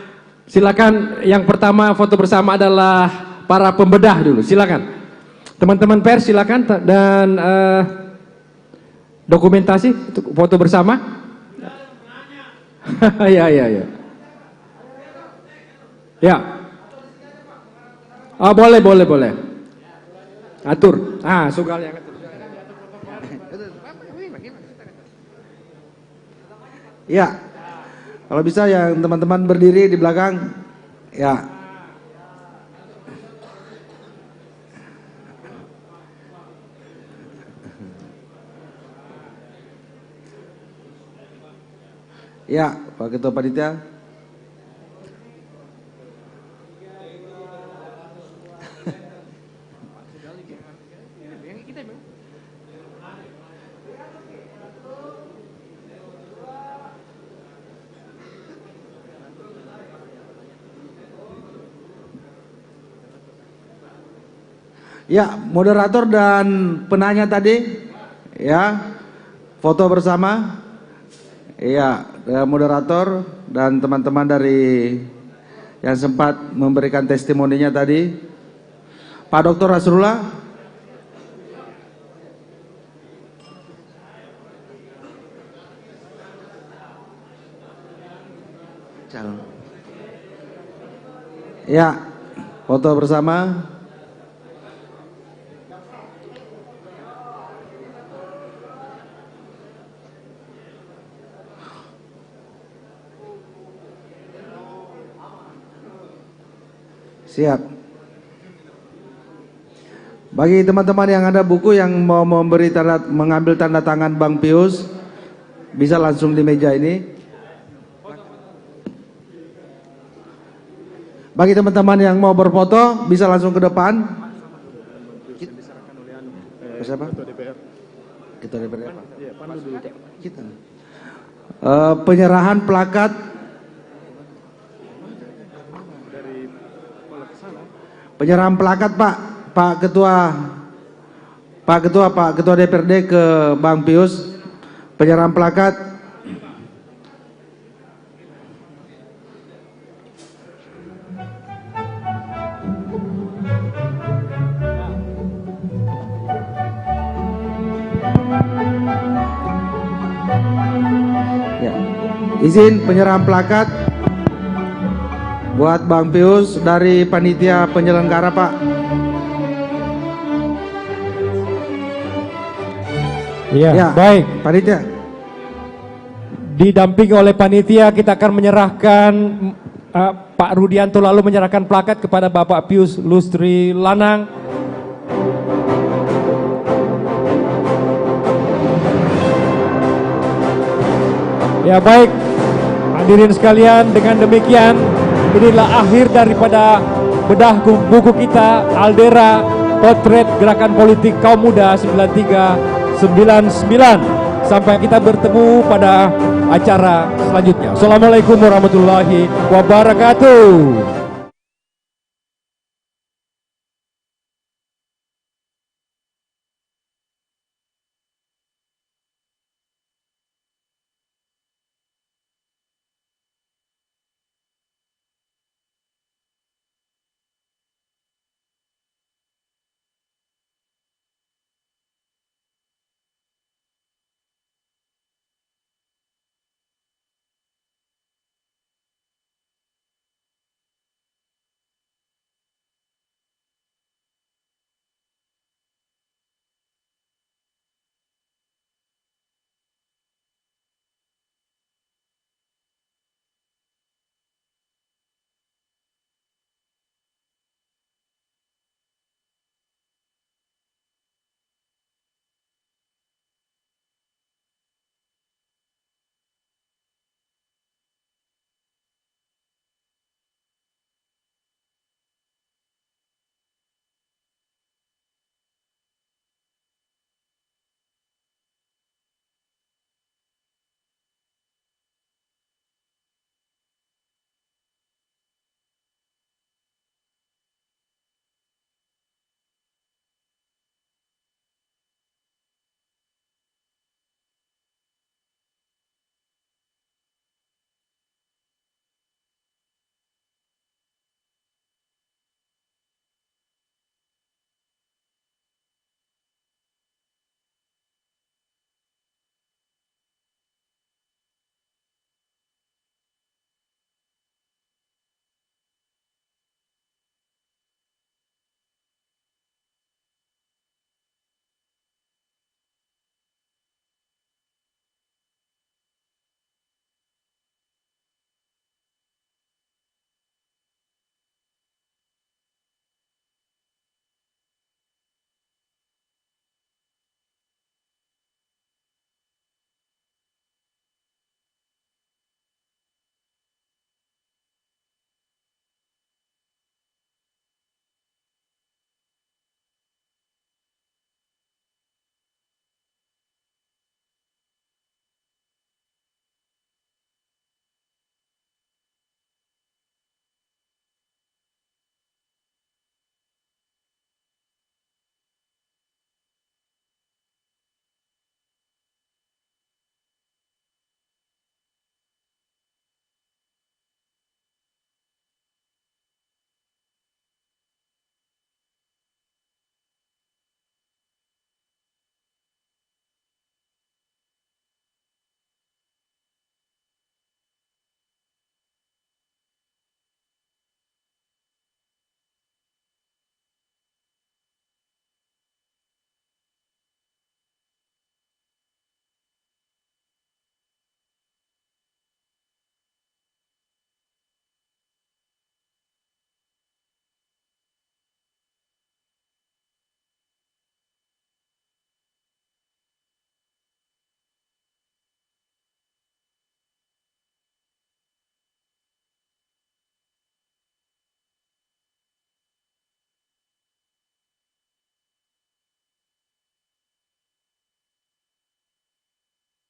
Speaker 13: Silakan, yang pertama foto bersama adalah para pembedah dulu. Silakan. Teman-teman pers silakan, dan dokumentasi foto bersama. Ya. Ya. Oh, boleh. Atur. Sugal yang atur. Ya. Kalau bisa yang teman-teman berdiri di belakang. Ya. Ya, Pak Ketua Panitia. Ya, moderator dan penanya tadi, ya, foto bersama. Iya, moderator dan teman-teman dari yang sempat memberikan testimoninya tadi. Pak Dr. Nasrullah. Ya, foto bersama. Siap. Bagi teman-teman yang ada buku yang mau mengambil tanda tangan Bang Pius, bisa langsung di meja ini. Bagi teman-teman yang mau berfoto, bisa langsung ke depan. Siapa? Ketua DPR. Kita. Penyerahan plakat. Penyerahan plakat Pak Ketua DPRD ke Bang Pius. Penyerahan plakat. Ya. Izin penyerahan plakat buat Bang Pius dari panitia penyelenggara, Pak.
Speaker 8: Iya,
Speaker 13: Ya,
Speaker 8: baik.
Speaker 13: Panitia.
Speaker 8: Didampingi oleh panitia, kita akan menyerahkan Pak Rudianto lalu menyerahkan plakat kepada Bapak Pius Lustri Lanang. Ya, baik. Hadirin sekalian, dengan demikian inilah akhir daripada bedah buku kita Aldera Potret Gerakan Politik Kaum Muda 9399. Sampai kita bertemu pada acara selanjutnya. Assalamualaikum warahmatullahi wabarakatuh.